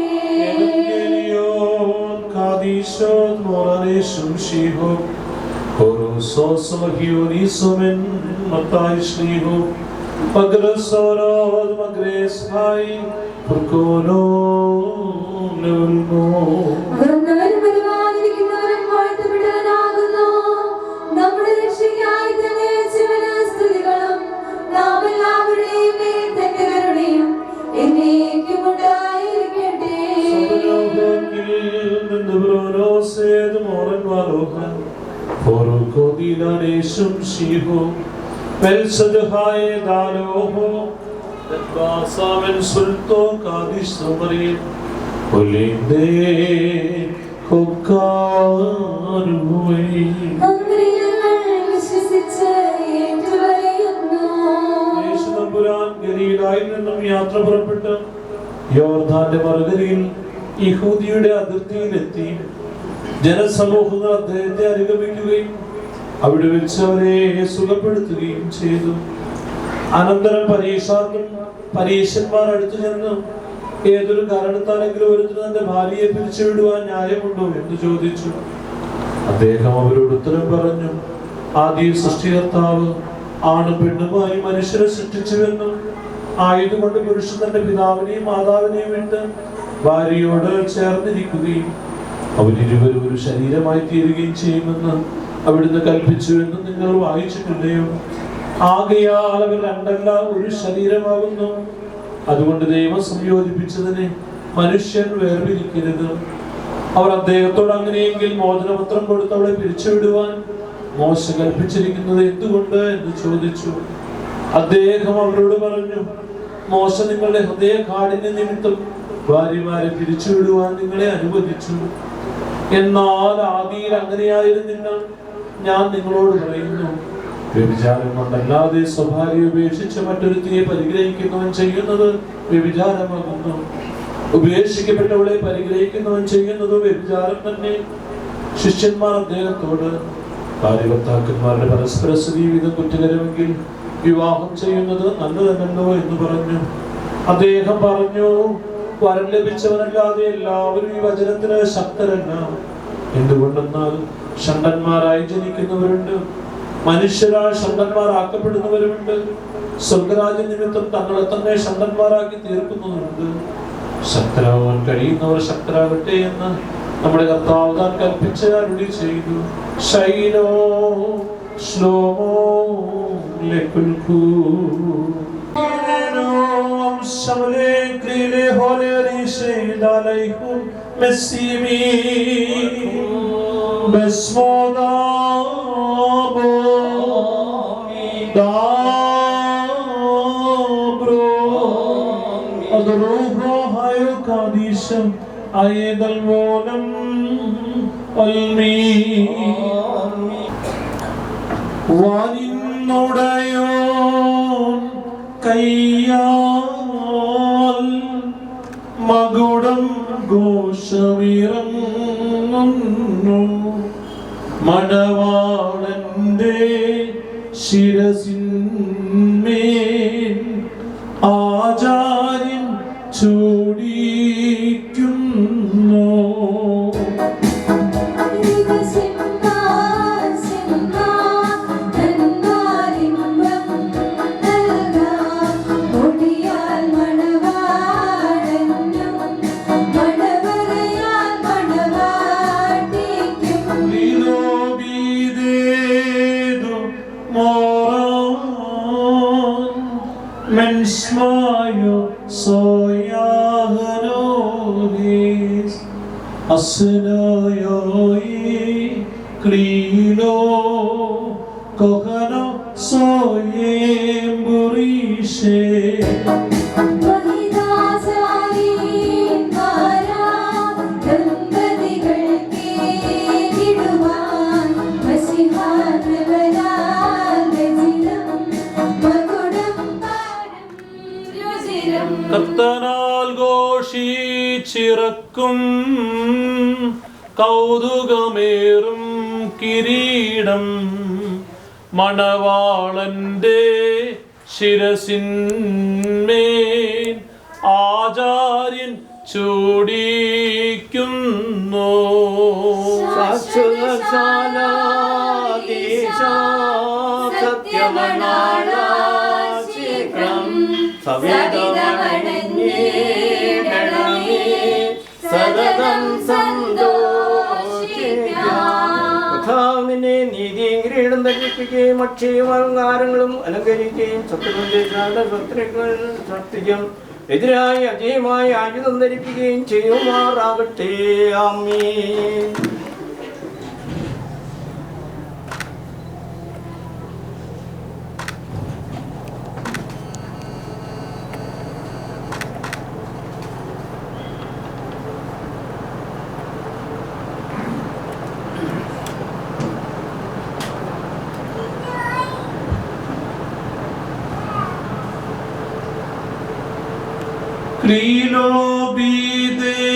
നമ്മുടെ രക്ഷയ്ക്കായി തന്നെ സ്തുതികളും നാം എല്ലാവരുടെയും തന്റെ കരുണയും എന്നേക്കും ഉണ്ടായിരിക്കട്ടെ. യാത്ര പുറപ്പെട്ട് യോർദാന്റെ മറുകരയിൽ യഹൂദിയുടെ അതിർത്തിയിലെത്തി ജനസമൂഹങ്ങൾ അദ്ദേഹത്തെ അനുഗമിക്കുകയും അവിടെ വെച്ച് അവരെ സുഖപ്പെടുത്തുകയും ചെയ്തു. അനന്തരം പരീക്ഷന്മാർ അടുത്തു ചെന്ന് ഏതൊരു കാരണത്താലെങ്കിലും ഒരുത്തിന് തന്റെ ഭാര്യയെ പിരിച്ചുവിടുവാൻ ന്യായമുണ്ടോ എന്ന് ചോദിച്ചു. അദ്ദേഹം അവരോട് ഉത്തരം പറഞ്ഞു, ആദ്യം സൃഷ്ടികർത്താവ് ആണും പെണ്ണുമായി മനുഷ്യരെ സൃഷ്ടിച്ചുവെന്നും ആയതുകൊണ്ട് പുരുഷൻ തന്റെ പിതാവിനെയും മാതാവിനെയും വിട്ട് ഭാര്യയോട് ചേർന്നിരിക്കുകയും അവരിരുവരും ഒരു ശരീരമായി തീരുകയും ചെയ്യുമെന്ന് അവിടുന്ന് കൽപ്പിച്ചുവെന്ന് നിങ്ങൾ വായിച്ചിട്ടില്ലയോ? ആകയാൽ അവർ രണ്ടല്ല ഒരു ശരീരമാകുന്നു. അതുകൊണ്ട് ദൈവം സംയോജിപ്പിച്ചതിനെ മനുഷ്യൻ വേർപിരിക്കരുത്. അവർ അദ്ദേഹത്തോട് അങ്ങനെയെങ്കിൽ മോചനപത്രം കൊടുത്ത് അവളെ പിരിച്ചുവിടുവാൻ മോശ കൽപ്പിച്ചിരിക്കുന്നത് എന്തുകൊണ്ട് എന്ന് ചോദിച്ചു. അദ്ദേഹം അവരോട് പറഞ്ഞു, മോശ നിങ്ങളുടെ ഹൃദയ കാഠിന്യ നിമിത്തം ഭാര്യമാരെ പിരിച്ചുവിടുവാൻ നിങ്ങളെ അനുവദിച്ചു. എന്നാൽ ആദിയിൽ അങ്ങനെയായിരുന്നില്ല. ഞാൻ നിങ്ങളോട് പറയുന്നു, വ്യഭിചാരം കൊണ്ടല്ലാതെ സ്വഭാര്യ ഉപേക്ഷിച്ച് മറ്റൊരുത്തിയെ പരിഗ്രഹിക്കുന്നവൻ ചെയ്യുന്നത് വ്യഭിചാരമാകുന്നു. ഉപേക്ഷിക്കപ്പെട്ടവളെ പരിഗ്രഹിക്കുന്നവൻ ചെയ്യുന്നത് വ്യഭിചാരം തന്നെ. ശിഷ്യന്മാർ അദ്ദേഹത്തോട്, ഭാര്യഭർത്താക്കന്മാരുടെ പരസ്പര ജീവിതം കുറ്റകരമെങ്കിൽ വിവാഹം ചെയ്യുന്നത് നല്ലതല്ലോ എന്ന് പറഞ്ഞു. അദ്ദേഹം പറഞ്ഞു, വരം ലഭിച്ചവനല്ലാതെ എല്ലാവരും ഈ വചനത്തിന് ശക്തരല്ല. എന്തുകൊണ്ടെന്നാൽ ഷണ്ഡന്മാരായി ജനിക്കുന്നവരുണ്ട്, മനുഷ്യരാൽ ഷണ്ഡന്മാരാക്കപ്പെടുന്നവരുമുണ്ട്, സ്വർഗരാജ്യ നിമിത്തം തങ്ങളെ തന്നെ ഷണ്ഡന്മാരാക്കി തീർക്കുന്നവരുണ്ട്. ശക്തരാവാൻ കഴിയുന്നവർ ശക്തരാകട്ടെ എന്ന് നമ്മുടെ കർത്താവ് താൻ കൽപ്പിച്ച് അരുളി ചെയ്തു. ശൈലോ ശ്ലോമോ ലെക്കുൽക്കൂ ശമലേക്രിലെ ഹോലേരിഷേ ദാലൈഹും മെസ്സിമി ബസ്മോദാബോ ദാബ്രോ അദ്റൂഹോ ഹയോ കാദിഷം അയദൽ വോലം അൽമീ വാനിന്നുടയോൻ കയ്യാൽ മകുടം ഘോഷമിറങ്ങുന്നു. മണവാളന്റെ ശിരസിന്മേൽ ആചാര്യൻ ചൂടിക്കുന്നു. Mensmayo soyahanolis asnayoyi klilo kohano soyemburishe കർത്തനാൽ ഘോഷിച്ചിറക്കും കൗതുകമേറും കിരീടം മണവാളന്റെ ശിരസിന്മേൽ ആചാര്യൻ ചൂടിക്കുന്നു. കർത്താവിനെ നീതിയും കിരീടം ധരിപ്പിക്കുകയും അക്ഷയും അലങ്കാരങ്ങളും അലങ്കരിക്കുകയും ശത്രുക്കൾ ശക്തിക്കും എതിരായി അജയമായി ആയുധം ധരിപ്പിക്കുകയും ചെയ്യുമാറാകട്ടെ. ആമീൻ. Krilo bidedu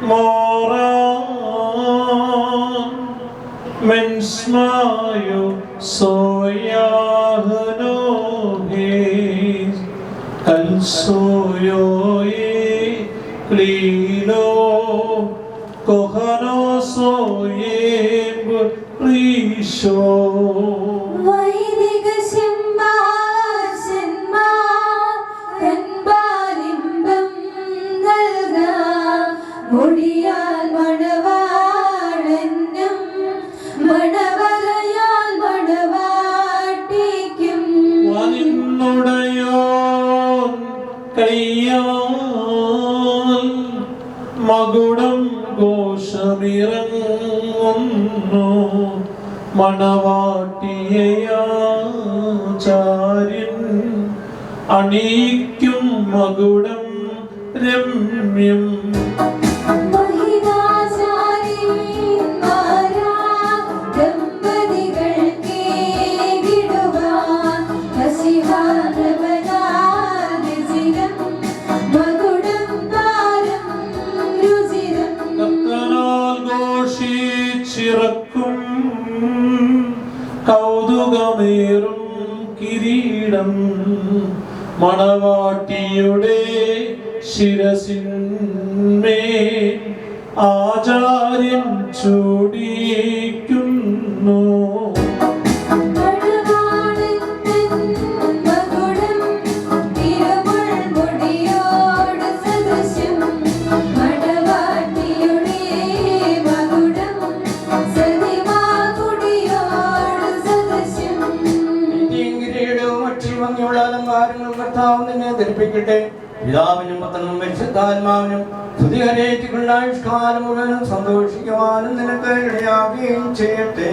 moran mensmayo soyahno soyoye klino kohano soye risho വൈദിക സിംഹാസന്മാർ കൺപാലിമ്പം നൽകാം മുടിയാൽ മണവാളനും മണവറയാൽ മണവാട്ടിക്കും വനിന്നുടയോൻ കയ്യാൽ മകുടം ഘോഷമിറങ്ങുന്നു മണവാട്ടിയാചാര്യൻ അണിയിക്കും മകുടം രമ്യം ഘോഷിച്ചിറക്കും കൗതുകമേറും കിരീടം മണവാട്ടിയുടെ ശിരസിന്മേൽ ആചാര്യൻ ചൂടിക്കുന്നു ധരിപ്പിക്കട്ടെ. പിതാവിനും പുത്രനും പരിശുദ്ധാത്മാവിനും സ്തുതികരേറ്റുള്ള ആയുഷ്കാലം മുഴുവൻ സന്തോഷിക്കുവാനും നിനക്ക് ഇടയാകുകയും ചെയ്യട്ടെ.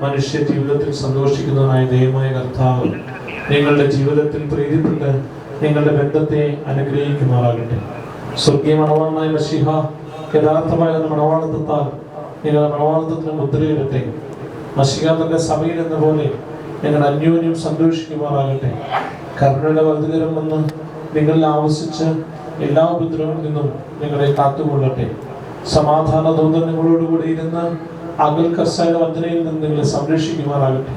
മനുഷ്യ ജീവിതത്തിൽ സന്തോഷിക്കുന്നതായ ദൈവമായ കർത്താവ് നിങ്ങളുടെ ജീവിതത്തിൽ പ്രീതിപ്പെട്ട് നിങ്ങളുടെ ബന്ധത്തെ അനുഗ്രഹിക്കുമാറാകട്ടെ. സ്വർഗീയ മണവാളനായ മശിഹ യഥാർത്ഥമായ മണവാളത്വത്താൽ നിങ്ങളുടെ മണവാളത്വത്തിന് മുദ്രയിടട്ടെ. മശിഹ തന്റെ സഭയിൽ എന്ന പോലെ നിങ്ങൾ അന്യോന്യം സന്തോഷിക്കുമാറാകട്ടെ. കരുണയുടെ വർദ്ധിതരം വന്ന് നിങ്ങളിൽ ആവശ്യിച്ച് എല്ലാ ഉപദ്രവങ്ങളിൽ നിന്നും നിങ്ങളെ കാത്തുകൊള്ളട്ടെ. സമാധാന ദൂതൻ നിങ്ങളോടുകൂടി ഇരുന്ന് അകൽക്കർശന വഞ്ചനയിൽ നിന്ന് നിങ്ങളെ സംരക്ഷിക്കുമാറാകട്ടെ.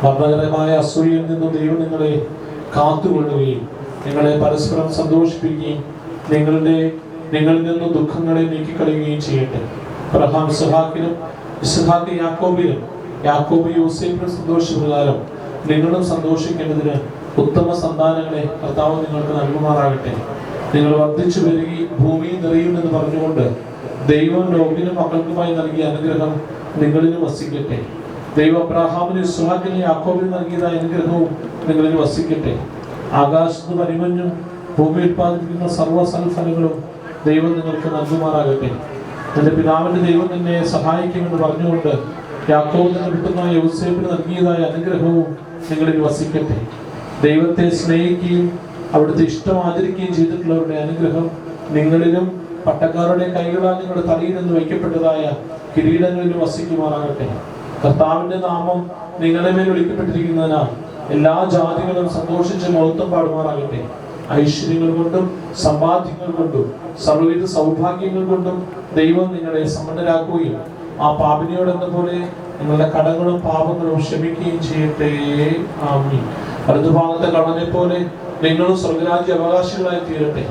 മരണകരമായ അസൂയയിൽ നിന്നും ദൈവം നിങ്ങളെ കാത്തുകൊള്ളുകയും നിങ്ങളെ പരസ്പരം സന്തോഷിപ്പിക്കുകയും നിങ്ങളിൽ നിന്ന് ദുഃഖങ്ങളെ നീക്കിക്കളയുകയും ചെയ്യട്ടെ. അബ്രഹാം ഇസ്ഹാക്കിനും ഇസ്ഹാക്ക് യാക്കോബിനും യാക്കോബ് യോസേഫിനും സന്തോഷപ്രകാരം നിങ്ങളും സന്തോഷിക്കേണ്ടതിന് ഉത്തമ സന്താനങ്ങളെ കർത്താവ് നിങ്ങൾക്ക് നൽകുമാറാകട്ടെ. നിങ്ങൾ വർദ്ധിച്ചു വരികയും ഭൂമിയിൽ നിറയുമെന്ന് പറഞ്ഞുകൊണ്ട് ദൈവം ലോകിനും മക്കൾക്കുമായി നൽകിയ അനുഗ്രഹം നിങ്ങളിലും വസിക്കട്ടെ. ദൈവം അബ്രഹാമിനും ഇസ്ഹാക്കിനും യാക്കോബിനും നൽകിയതായ അനുഗ്രഹവും നിങ്ങളിൽ വസിക്കട്ടെ. ആകാശത്ത് പരിമഞ്ഞും ഭൂമി ഉത്പാദിപ്പിക്കുന്ന സർവ്വസൽഫലങ്ങളും ദൈവം നിങ്ങൾക്ക് നൽകുമാറാകട്ടെ. എൻ്റെ പിതാവിൻ്റെ ദൈവം നിന്നെ സഹായിക്കുമെന്ന് പറഞ്ഞുകൊണ്ട് യാക്കോബിന് കിട്ടുന്ന യോസേഫിന് നൽകിയതായ അനുഗ്രഹവും നിങ്ങളിൽ വസിക്കട്ടെ. ദൈവത്തെ സ്നേഹിക്കുകയും അവിടുത്തെ ഇഷ്ടം ആചരിക്കുകയും ചെയ്തിട്ടുള്ളവരുടെ അനുഗ്രഹം നിങ്ങളിലും പട്ടക്കാരുടെ കൈകളാൽ നിങ്ങളുടെ തലയിൽ നിന്ന് വയ്ക്കപ്പെട്ടതായ കിരീടങ്ങളിലും വസിക്കുമാറാകട്ടെ. കർത്താവിന്റെ നാമം നിങ്ങളുടെ മേൽ വിളിക്കപ്പെട്ടിരിക്കുന്നതിനാൽ എല്ലാ ജാതികളും സന്തോഷിച്ച് മഹത്വം പാടുമാറാകട്ടെ. ഐശ്വര്യങ്ങൾ കൊണ്ടും സമ്പാദ്യങ്ങൾ കൊണ്ടും സർവ്വവിധ സൗഭാഗ്യങ്ങൾ കൊണ്ടും ദൈവം നിങ്ങളെ സമ്പന്നരാക്കുകയും ആ പാപിനിയോടെന്ന പോലെ നിങ്ങളുടെ കടങ്ങളും പാപങ്ങളും ക്ഷമിക്കുകയും ചെയ്യട്ടെ. ആമീൻ. വലതുഭാഗത്തെ കടനെ പോലെ നിങ്ങളും സ്വർഗരാജ്യ അവകാശികളായി തീരട്ടെ.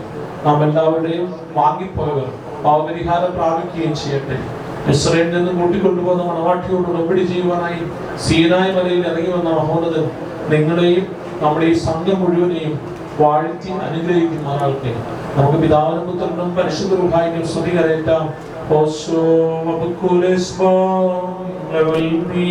നാം എല്ലാവരുടെയും വാങ്ങിപ്പോയവർ പാപപരിഹാരം പ്രാപിക്കുകയും ചെയ്യട്ടെ. ഇസ്രായേലിൽ നിന്ന് കൂട്ടിക്കൊണ്ടുപോകുന്ന മണവാട്ടിയോട് ഉടമ്പടി ചെയ്യുവാനായി സീനായ് മലയിൽ ഇറങ്ങി വന്ന മഹോന്നതൻ നിങ്ങളെയും നമ്മുടെ ഈ സംഘം മുഴുവനെയും വാഴ്ത്തി അനുഗ്രഹിക്കുമാറാകട്ടെ. നമുക്ക് പിതാവിനും പുത്രനും പരിശുദ്ധ റൂഹായിക്കും സ്തുതി കരയറ്റാം. ഓശോ വബക്കുലേസ്ബോ ലവൽമീ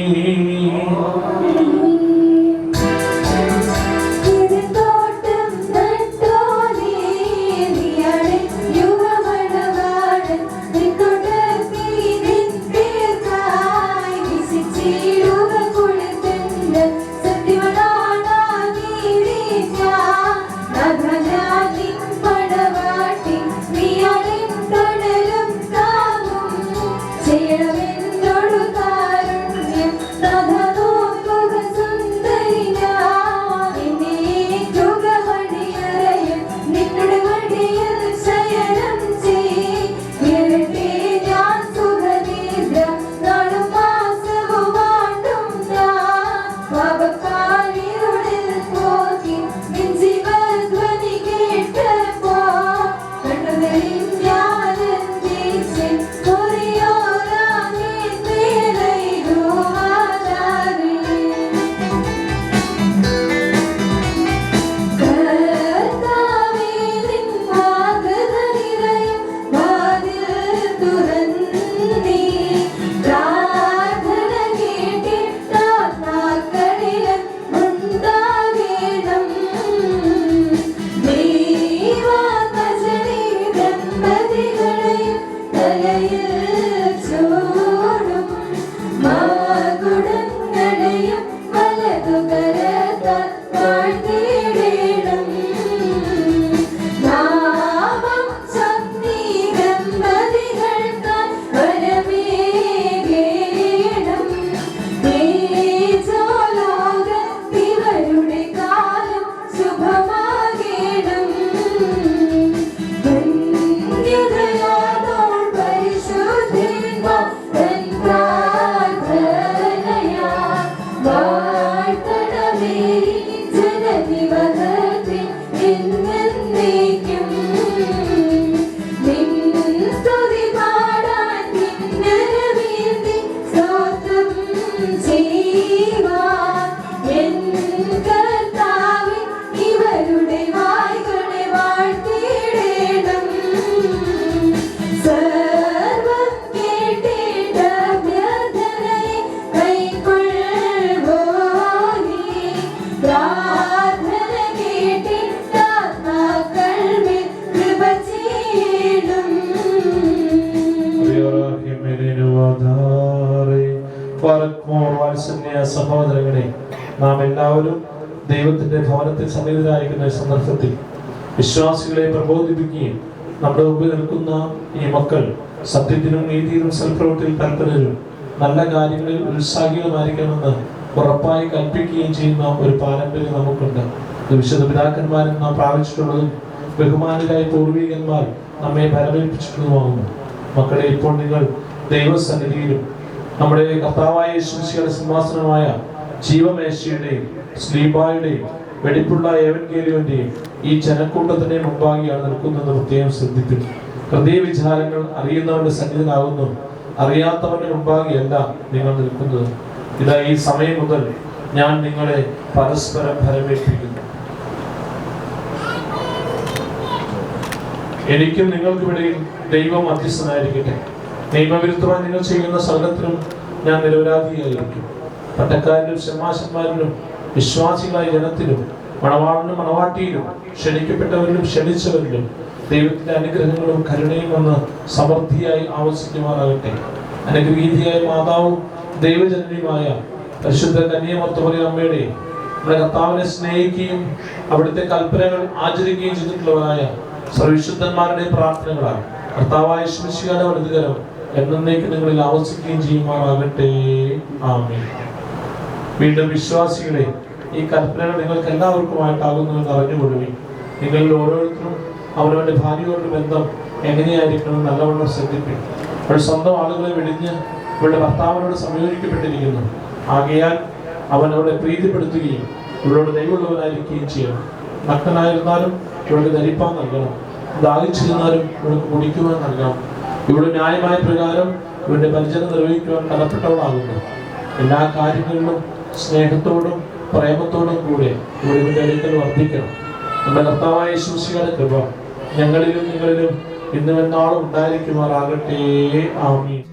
സഹോദരങ്ങളെ, നാം എല്ലാവരും ദൈവത്തിന്റെ ഭവനത്തിൽ സന്നിഹിതരായിരിക്കുന്ന സന്ദർഭത്തിൽ വിശ്വാസികളെ പ്രബോധിപ്പിക്കുകയും നമ്മുടെ മുമ്പിൽ നിൽക്കുന്ന ഈ മക്കൾ സത്യത്തിനും നീതിയിലും സൽപ്രവൃത്തിയിൽ തൽപരരും നല്ല കാര്യങ്ങളിൽ ഉത്സാഹികളുമായിരിക്കണമെന്ന് ഉറപ്പായി കൽപ്പിക്കുകയും ചെയ്യുന്ന ഒരു പാരമ്പര്യം നമുക്കുണ്ട്. വിശുദ്ധ പിതാക്കന്മാരിൽ നാം പ്രാപിച്ചിട്ടുള്ളതും ബഹുമാനരായ പൂർവികന്മാർ നമ്മെ പരമേൽപ്പിച്ചിട്ടുള്ളതുമാകുന്നു. മക്കളെ, ഇപ്പോൾ നിങ്ങൾ ദൈവസന്നിധിയിലും നമ്മുടെ കർത്താവായ യേശുമിശിഹായുടെ സിംഹാസനമായ ജീവമേശയുടെയും സ്ലീബായുടെയും വെടിപ്പുള്ള ഏവൻഗേലിയോന്റെയും ഈ ജനക്കൂട്ടത്തിന്റെ മുമ്പാകെയാണ് നിൽക്കുന്നത്. പ്രത്യേകം ശ്രദ്ധിക്കുന്നു. ഹൃദയ വിചാരങ്ങൾ അറിയുന്നവന്റെ സന്നിധിയിലാകുന്നു, അറിയാത്തവന്റെ മുമ്പാകെയല്ല നിങ്ങൾ നിൽക്കുന്നത്. ഇതാ ഈ സമയം മുതൽ ഞാൻ നിങ്ങളെ പരസ്പരം ഫലമേൽപ്പിക്കുന്നു. എനിക്കും നിങ്ങൾക്കുമിടയിൽ ദൈവം മധ്യസ്ഥനായിരിക്കട്ടെ. നിയമവിരുദ്ധമായി നിങ്ങൾ ചെയ്യുന്ന സകലത്തിനും ഞാൻ നിരപരാധിയായിരിക്കും. പട്ടക്കാരിലും ഷമാശന്മാരിലും വിശ്വാസികളായ ജനത്തിലും മണവാളനും മണവാട്ടിയിലും ക്ഷണിക്കപ്പെട്ടവരിലും ക്ഷണിച്ചവരിലും ദൈവത്തിന്റെ അനുഗ്രഹങ്ങളും കരുണയും വന്ന് സമൃദ്ധിയായി ആവശ്യിക്കുമാറാകട്ടെ. അനുഗ്രഹീതിയായ മാതാവും ദൈവജനനിയുമായ പരിശുദ്ധ കന്യാമർത്തമറിയ അമ്മയുടെ നമ്മുടെ കർത്താവിനെ സ്നേഹിക്കുകയും അവിടുത്തെ കൽപ്പനകൾ ആചരിക്കുകയും ചെയ്തിട്ടുള്ളവരായ സർവവിശുദ്ധന്മാരുടെ പ്രാർത്ഥനകളാണ് കർത്താവായ യേശുമിശിഹായുടെ വലതുകരം എന്നേക്ക് നിങ്ങളിൽ ആവസിക്കുകയും ചെയ്യുമാറാകട്ടെ. ആമേൻ. വീണ്ടും വിശ്വാസികളെ, ഈ കൽപ്പനകൾ നിങ്ങൾക്ക് എല്ലാവർക്കുമായിട്ടാകുന്നുവെന്ന് അറിഞ്ഞുകൊള്ളുവിൻ. നിങ്ങളിൽ ഓരോരുത്തരും അവരവരുടെ ഭാര്യയോടുള്ള ബന്ധം എങ്ങനെയായിരിക്കണം നല്ലവണ്ണം ശ്രദ്ധിപ്പിൻ. അവൾ സ്വന്തം ആളുകളെ വെടിഞ്ഞ് ഇവളുടെ ഭർത്താവിനോട് സംയോജിക്കപ്പെട്ടിരിക്കുന്നു. ആകയാൽ അവൻ അവളെ പ്രീതിപ്പെടുത്തുകയും ഇവളോട് ദൈവമുള്ളവനായിരിക്കുകയും ചെയ്യണം. നഗ്നനായിരുന്നാലും ഇവൾക്ക് ധരിപ്പാൻ നൽകണം. ദാഹിച്ചിരുന്നാലും ഇവൾക്ക് കുടിക്കുവാൻ നൽകണം. ഇവിടെ ന്യായമായ പ്രകാരം ഇവരുടെ പരിചരണം നിർവഹിക്കുവാൻ കടപ്പെട്ടവളാകുന്നു. എല്ലാ കാര്യങ്ങളിലും സ്നേഹത്തോടും പ്രേമത്തോടും കൂടെ ഇവിടെ ഇവരുടെ അടുക്കൽ വർദ്ധിക്കണം. നമ്മുടെ കർത്താവായ യേശുമിശിഹായുടെ കൃപ ഞങ്ങളിലും നിങ്ങളിലും ഇന്നും എന്നാളും ഉണ്ടായിരിക്കുമാറാകട്ടെ. ആമീൻ.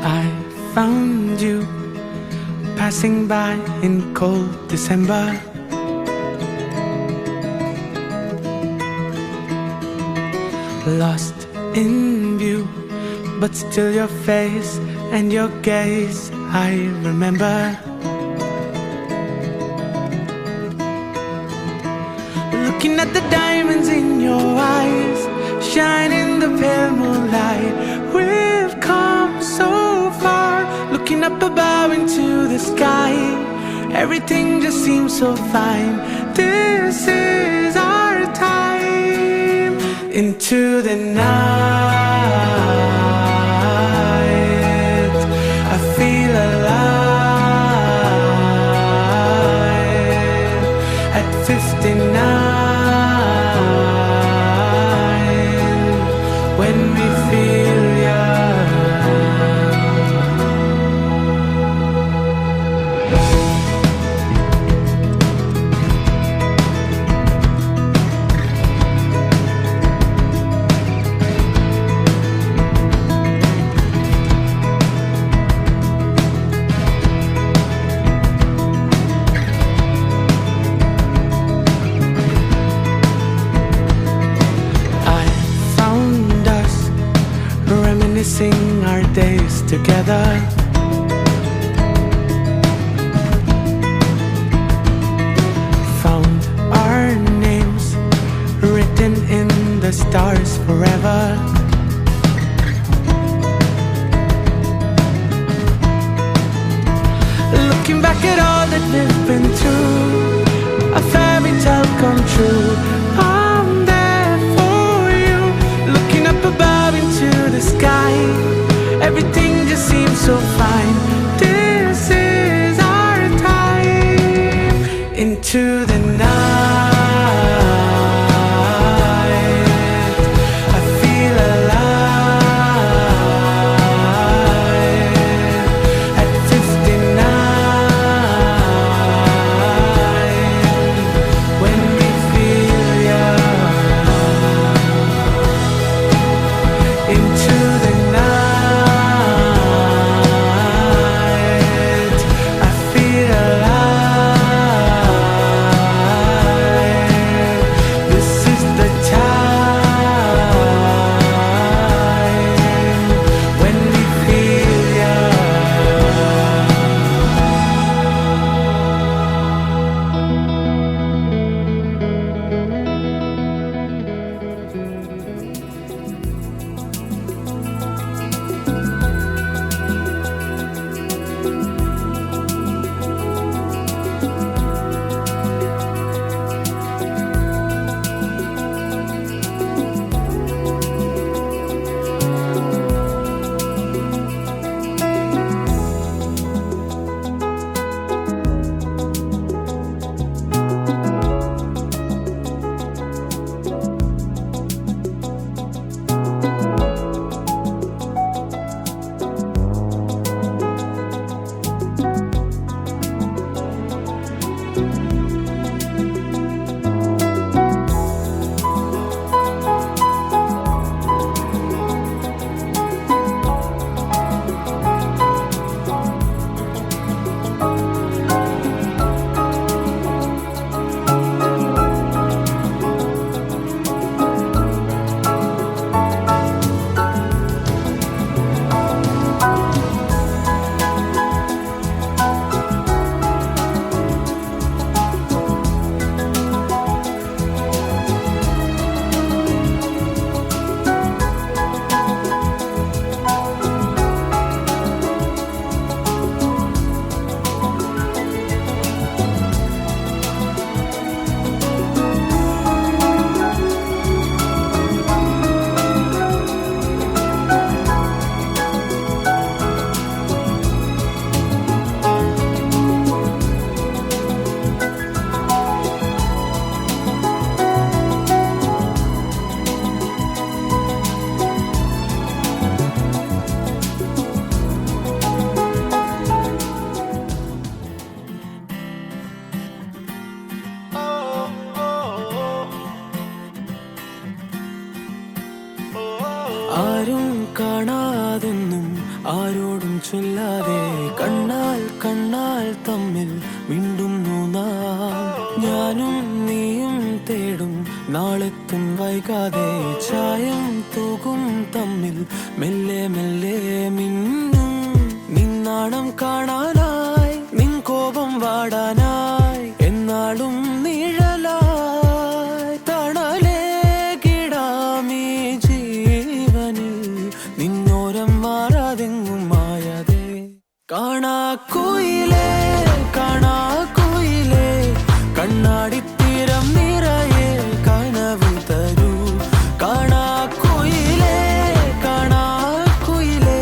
I found you passing by in cold December. Lost in view, but still your face and your gaze I remember. Looking at the diamonds in your eyes, shine in the pale moonlight. We've come so far, looking up above into the sky. Everything just seems so fine. This is our time. Into the night, I feel alive. At 59, when we feel young. I found us reminiscing our days together. Found our names written in the stars forever. Looking back at all that we've been through, a fairy tale come true. I'm there for you, looking up above into the sky. Everything just seems so fine. ആരും കാണാതൊന്നും ആരോടും ചൊല്ലാതെ കണ്ണാൽ തമ്മിൽ മിണ്ടുന്നു നാം. ഞാനും നീയും തേടും നാളെത്തും വൈകാതെ ചായം തൂകും തമ്മിൽ മെല്ലെ മെല്ലെ മിന്നും. നിന്നാണം കാണാനായി നിൻ കോപം വാടാനായി എന്നാളും നിഴലായി തണലേ കിടാമീ ജീവനിൽ നിന്നോരം മാറാതെങ്ങും മായാതെ. കാണാക്കുയിലേ കാണാക്കുയിലേ കണ്ണാടിത്തീരം നിറയെ കനവ് തരൂ. കാണാക്കുയിലേ കാണാക്കുയിലേ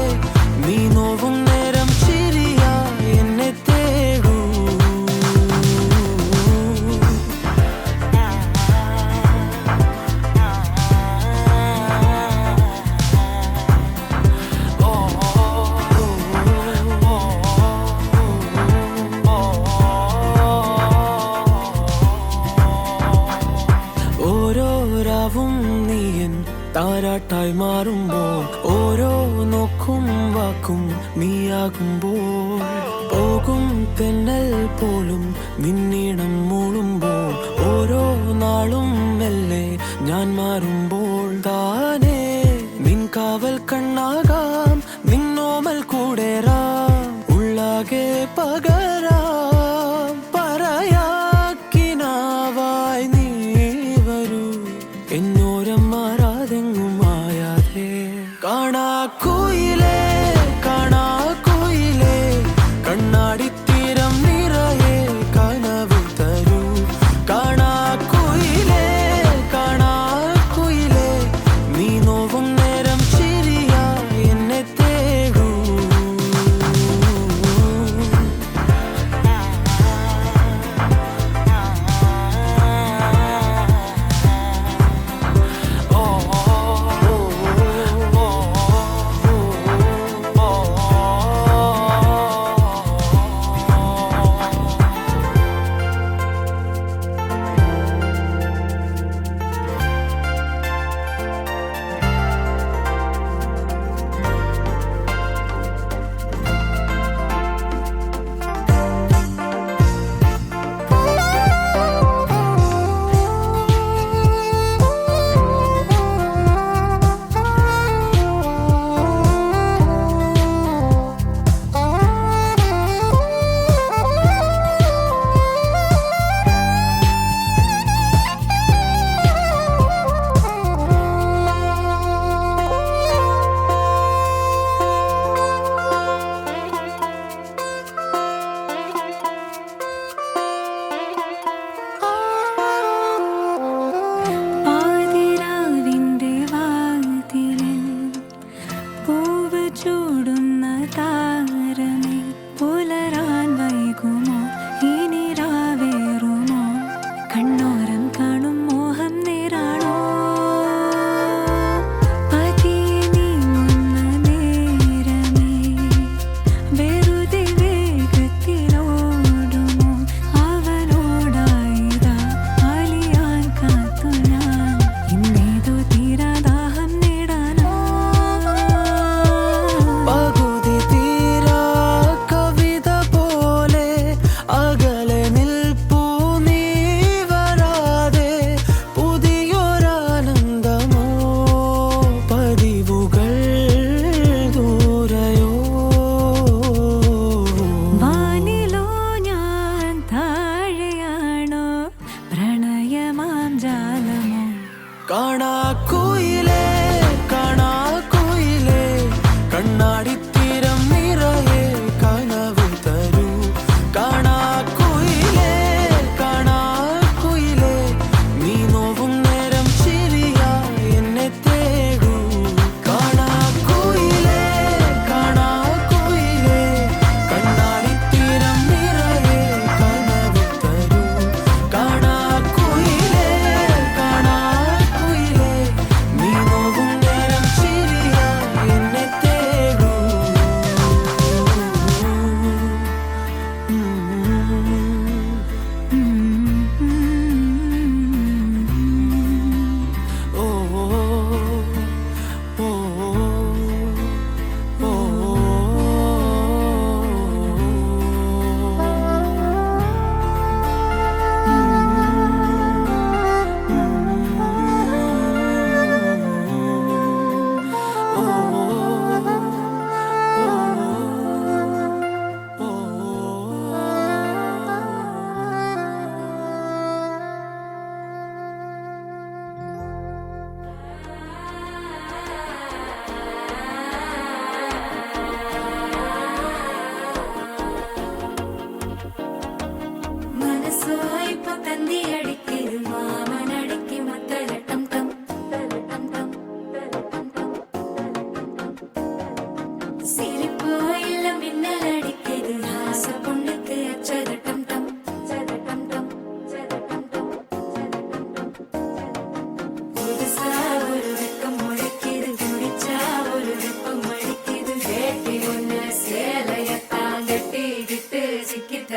നീ നോവും നേരം ചിരിയായി എന്നെ തേടൂ. ഓരോ രാവും നീയൻ താരാട്ടായി മാറുമ്പോൾ ഓരോ നോക്കും വാക്കും നീയാകുമ്പോൾ പോകും തെന്നൽ പോലും നിന്നീണം മൂളുമ്പോൾ ഓരോ നാളും മെല്ലെ ഞാൻ മാറുമ്പോൾ താനേ നിൻ കാവൽ കണ്ണാകാം നിന്നോമൽ കൂടേറാം ഉള്ളാകെ പകരാം പറയാക്കിനാവായി നീ വരൂ എന്നോരം മാറാതെങ്ങും മായാതെ. കാണാക്കുയിലേ കാണാക്കുയിലേ കണ്ണാടിത്തീരം നിറയെ കനവ് തരൂ. കാണാക്കുയിലേ കാണാക്കുയിലേ നീ നോവും നേരം ചിരിയായി എന്നെ തേടൂ.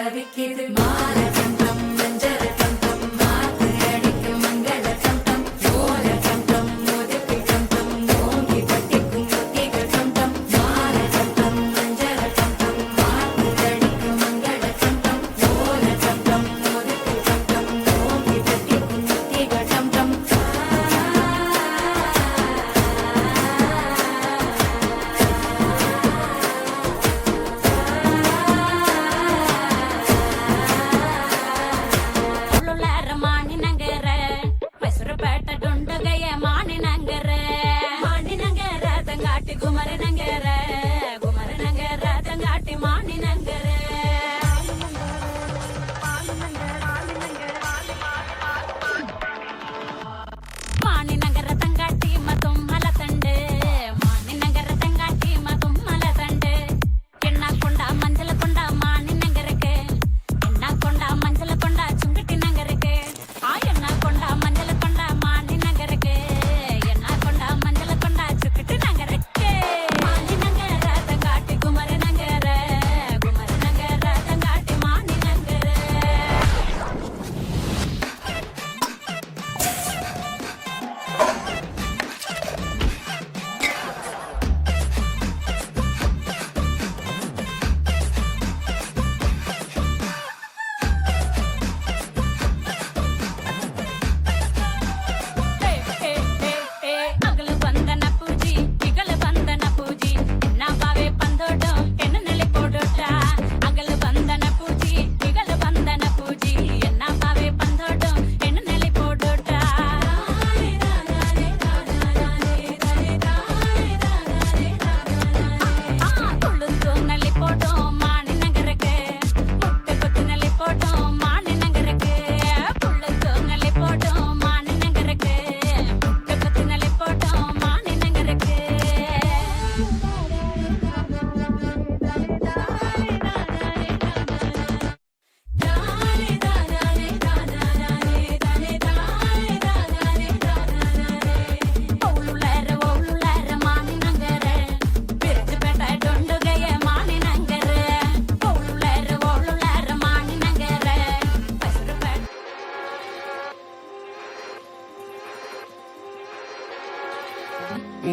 தவிக்குது மாற டம் டம் மஞ்சர டம் டம் மாத்து அடிக்கும் மங்கள டம் டம் ஓல டம் டம் மோதப்பி டம் டம் ஓங்கி பட்டிக்கும் முத்திக டம் டம் மாற டம் டம் மஞ்சர டம் டம் மாத்து அடிக்கும் மங்கள டம் டம் ஓல டம் டம் மோதப்பி டம் டம் ஓங்கி பட்டிக்கும் முத்திக டம் டம்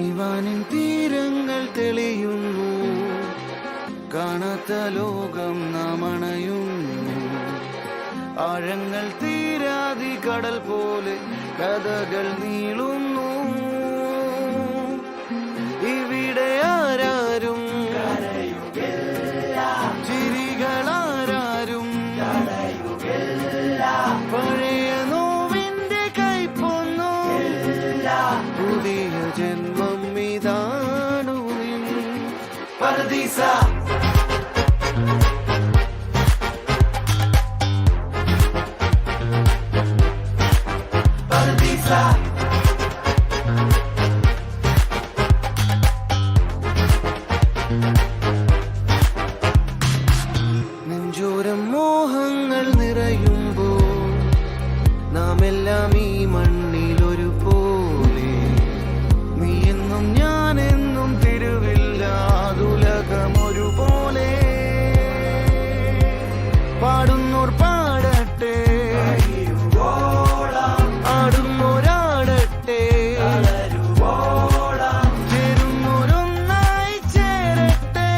ഇവാനിൻ തീരങ്ങൾ തെളിയുന്നു, കാണാത്ത ലോകം നാം അണയുന്നു. ആഴങ്ങൾ തീരാതി കടൽ പോലെ കഥകൾ നീളുന്നു. ഇവിടെ ആരാരും ചിരികളാരും പഴയ നോവിന്റെ കൈപ്പൊന്നു. പുതിയ ജന്മം ഇതാണു നിൻ പരദീസ. നെഞ്ചോരം മോഹങ്ങൾ നിറയുമ്പോൾ നാം എല്ലാം ഈ മണ്ണിലൊരു പോലെ. നീ എന്നും ഞാനെന്നും തിരുവില്ലാതുലകം ഒരുപോലെ. പാടുന്നോർ പാടട്ടെ, ആടുന്നോരാടട്ടെ, ചേരുന്നോരൊന്നായി ചേരട്ടെ.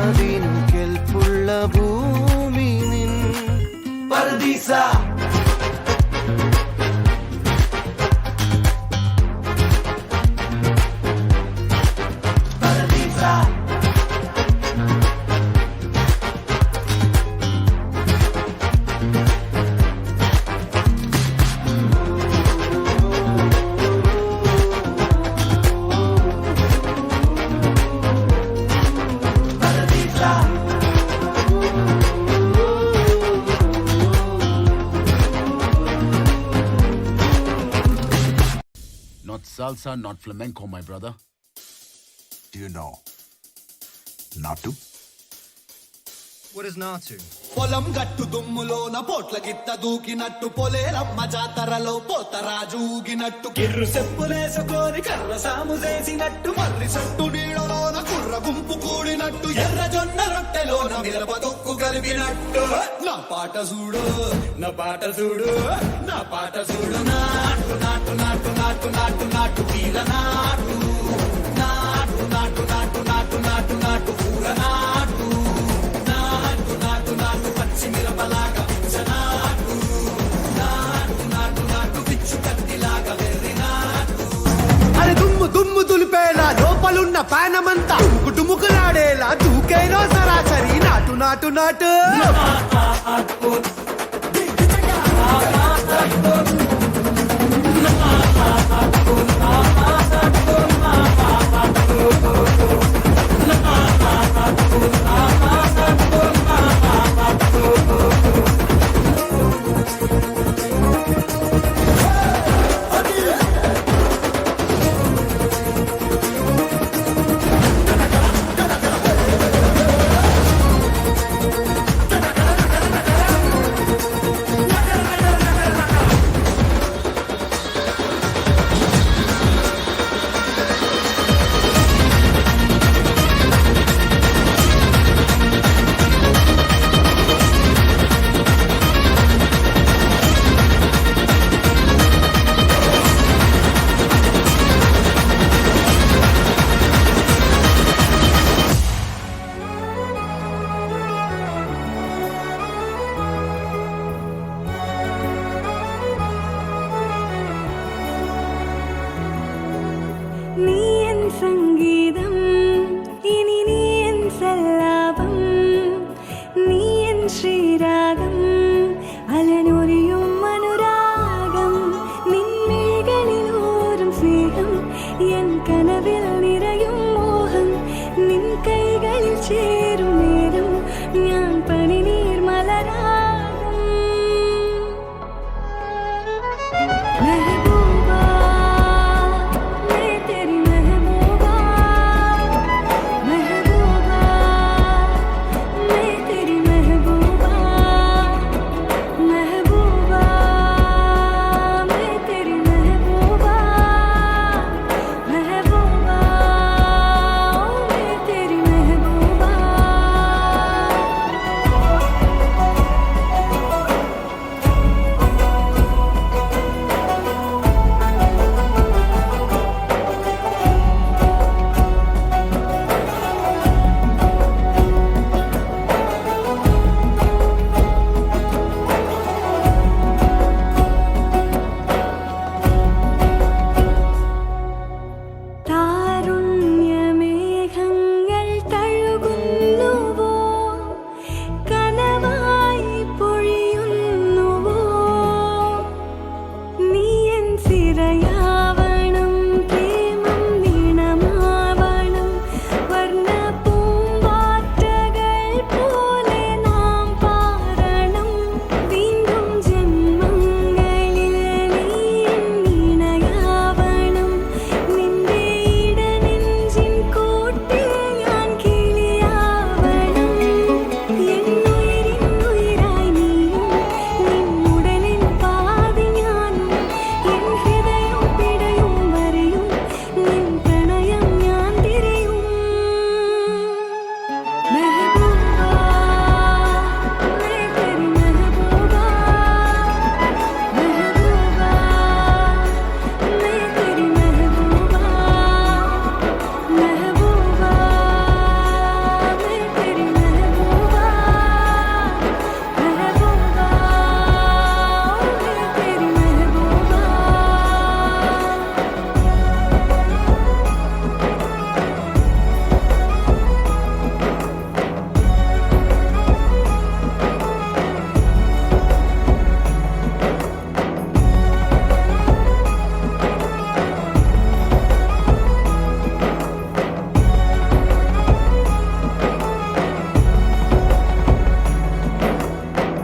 അതിനു കെൽപ്പുള്ള ഭൂമി നിൻ പർദീസ. Not salsa, not flamenco, my brother. Do you know not to? What is Natu? పొలం గట్టు దుమ్ములోన పోట్ల గిత్త దూకినట్టు పొలేరమ్మ జాతరలో పోతరాజు ఊగినట్టు కిర్రు చెప్పులేసుకొని కర్ర సాము చేసినట్టు మర్రి చెట్టు నీడలోన కుర్ర గుంపు కూడినట్టు ఎర్ర జొన్న రొట్టెలోన మిరప తొక్కు కలిపినట్టు నా పాట చూడు నా పాట చూడు నా పాట చూడు నాటు నాటు నాటు నాటు నాటు నాటు తీల నాటు నాటు నాటు నాటు నాటు నాటు నాటు పూల నాటు నాటు నాటు నాటు పచ్చి మిరపలాగా నాటు నాటు నాటు నాటు పిచ్చు కత్తిలాగా వెర్రి నాటు. అరే దుమ్ము దుమ్ము దులిపేలా లోపలున్న పానమంతా కుటుముకులాడేలా దూకేనో సరాసరి నాటు నాటు నాటు. സംഗീതം ഇനി നീ എൻ സല്ലാപം നീ എൻ ശ്രീരാഗം അലനൊരിയും അനുരാഗം നിൻമിഴികളിലൂറും സ്നേഹം എൻ കനവിൽ നിറയും മോഹം നിൻ കൈകളിൽ ചേരും നേരം ഞാൻ പനിനീർ മലരാഗം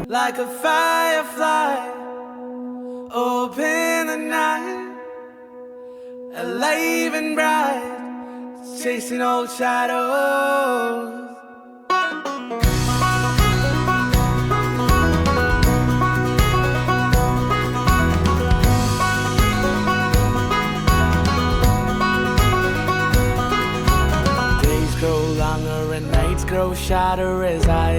Like a firefly, open the night, alive and bright, chasing old shadows. grow shorter as I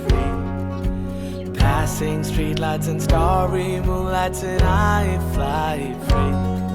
free. Passing streetlights and starry moonlights, and I fly free.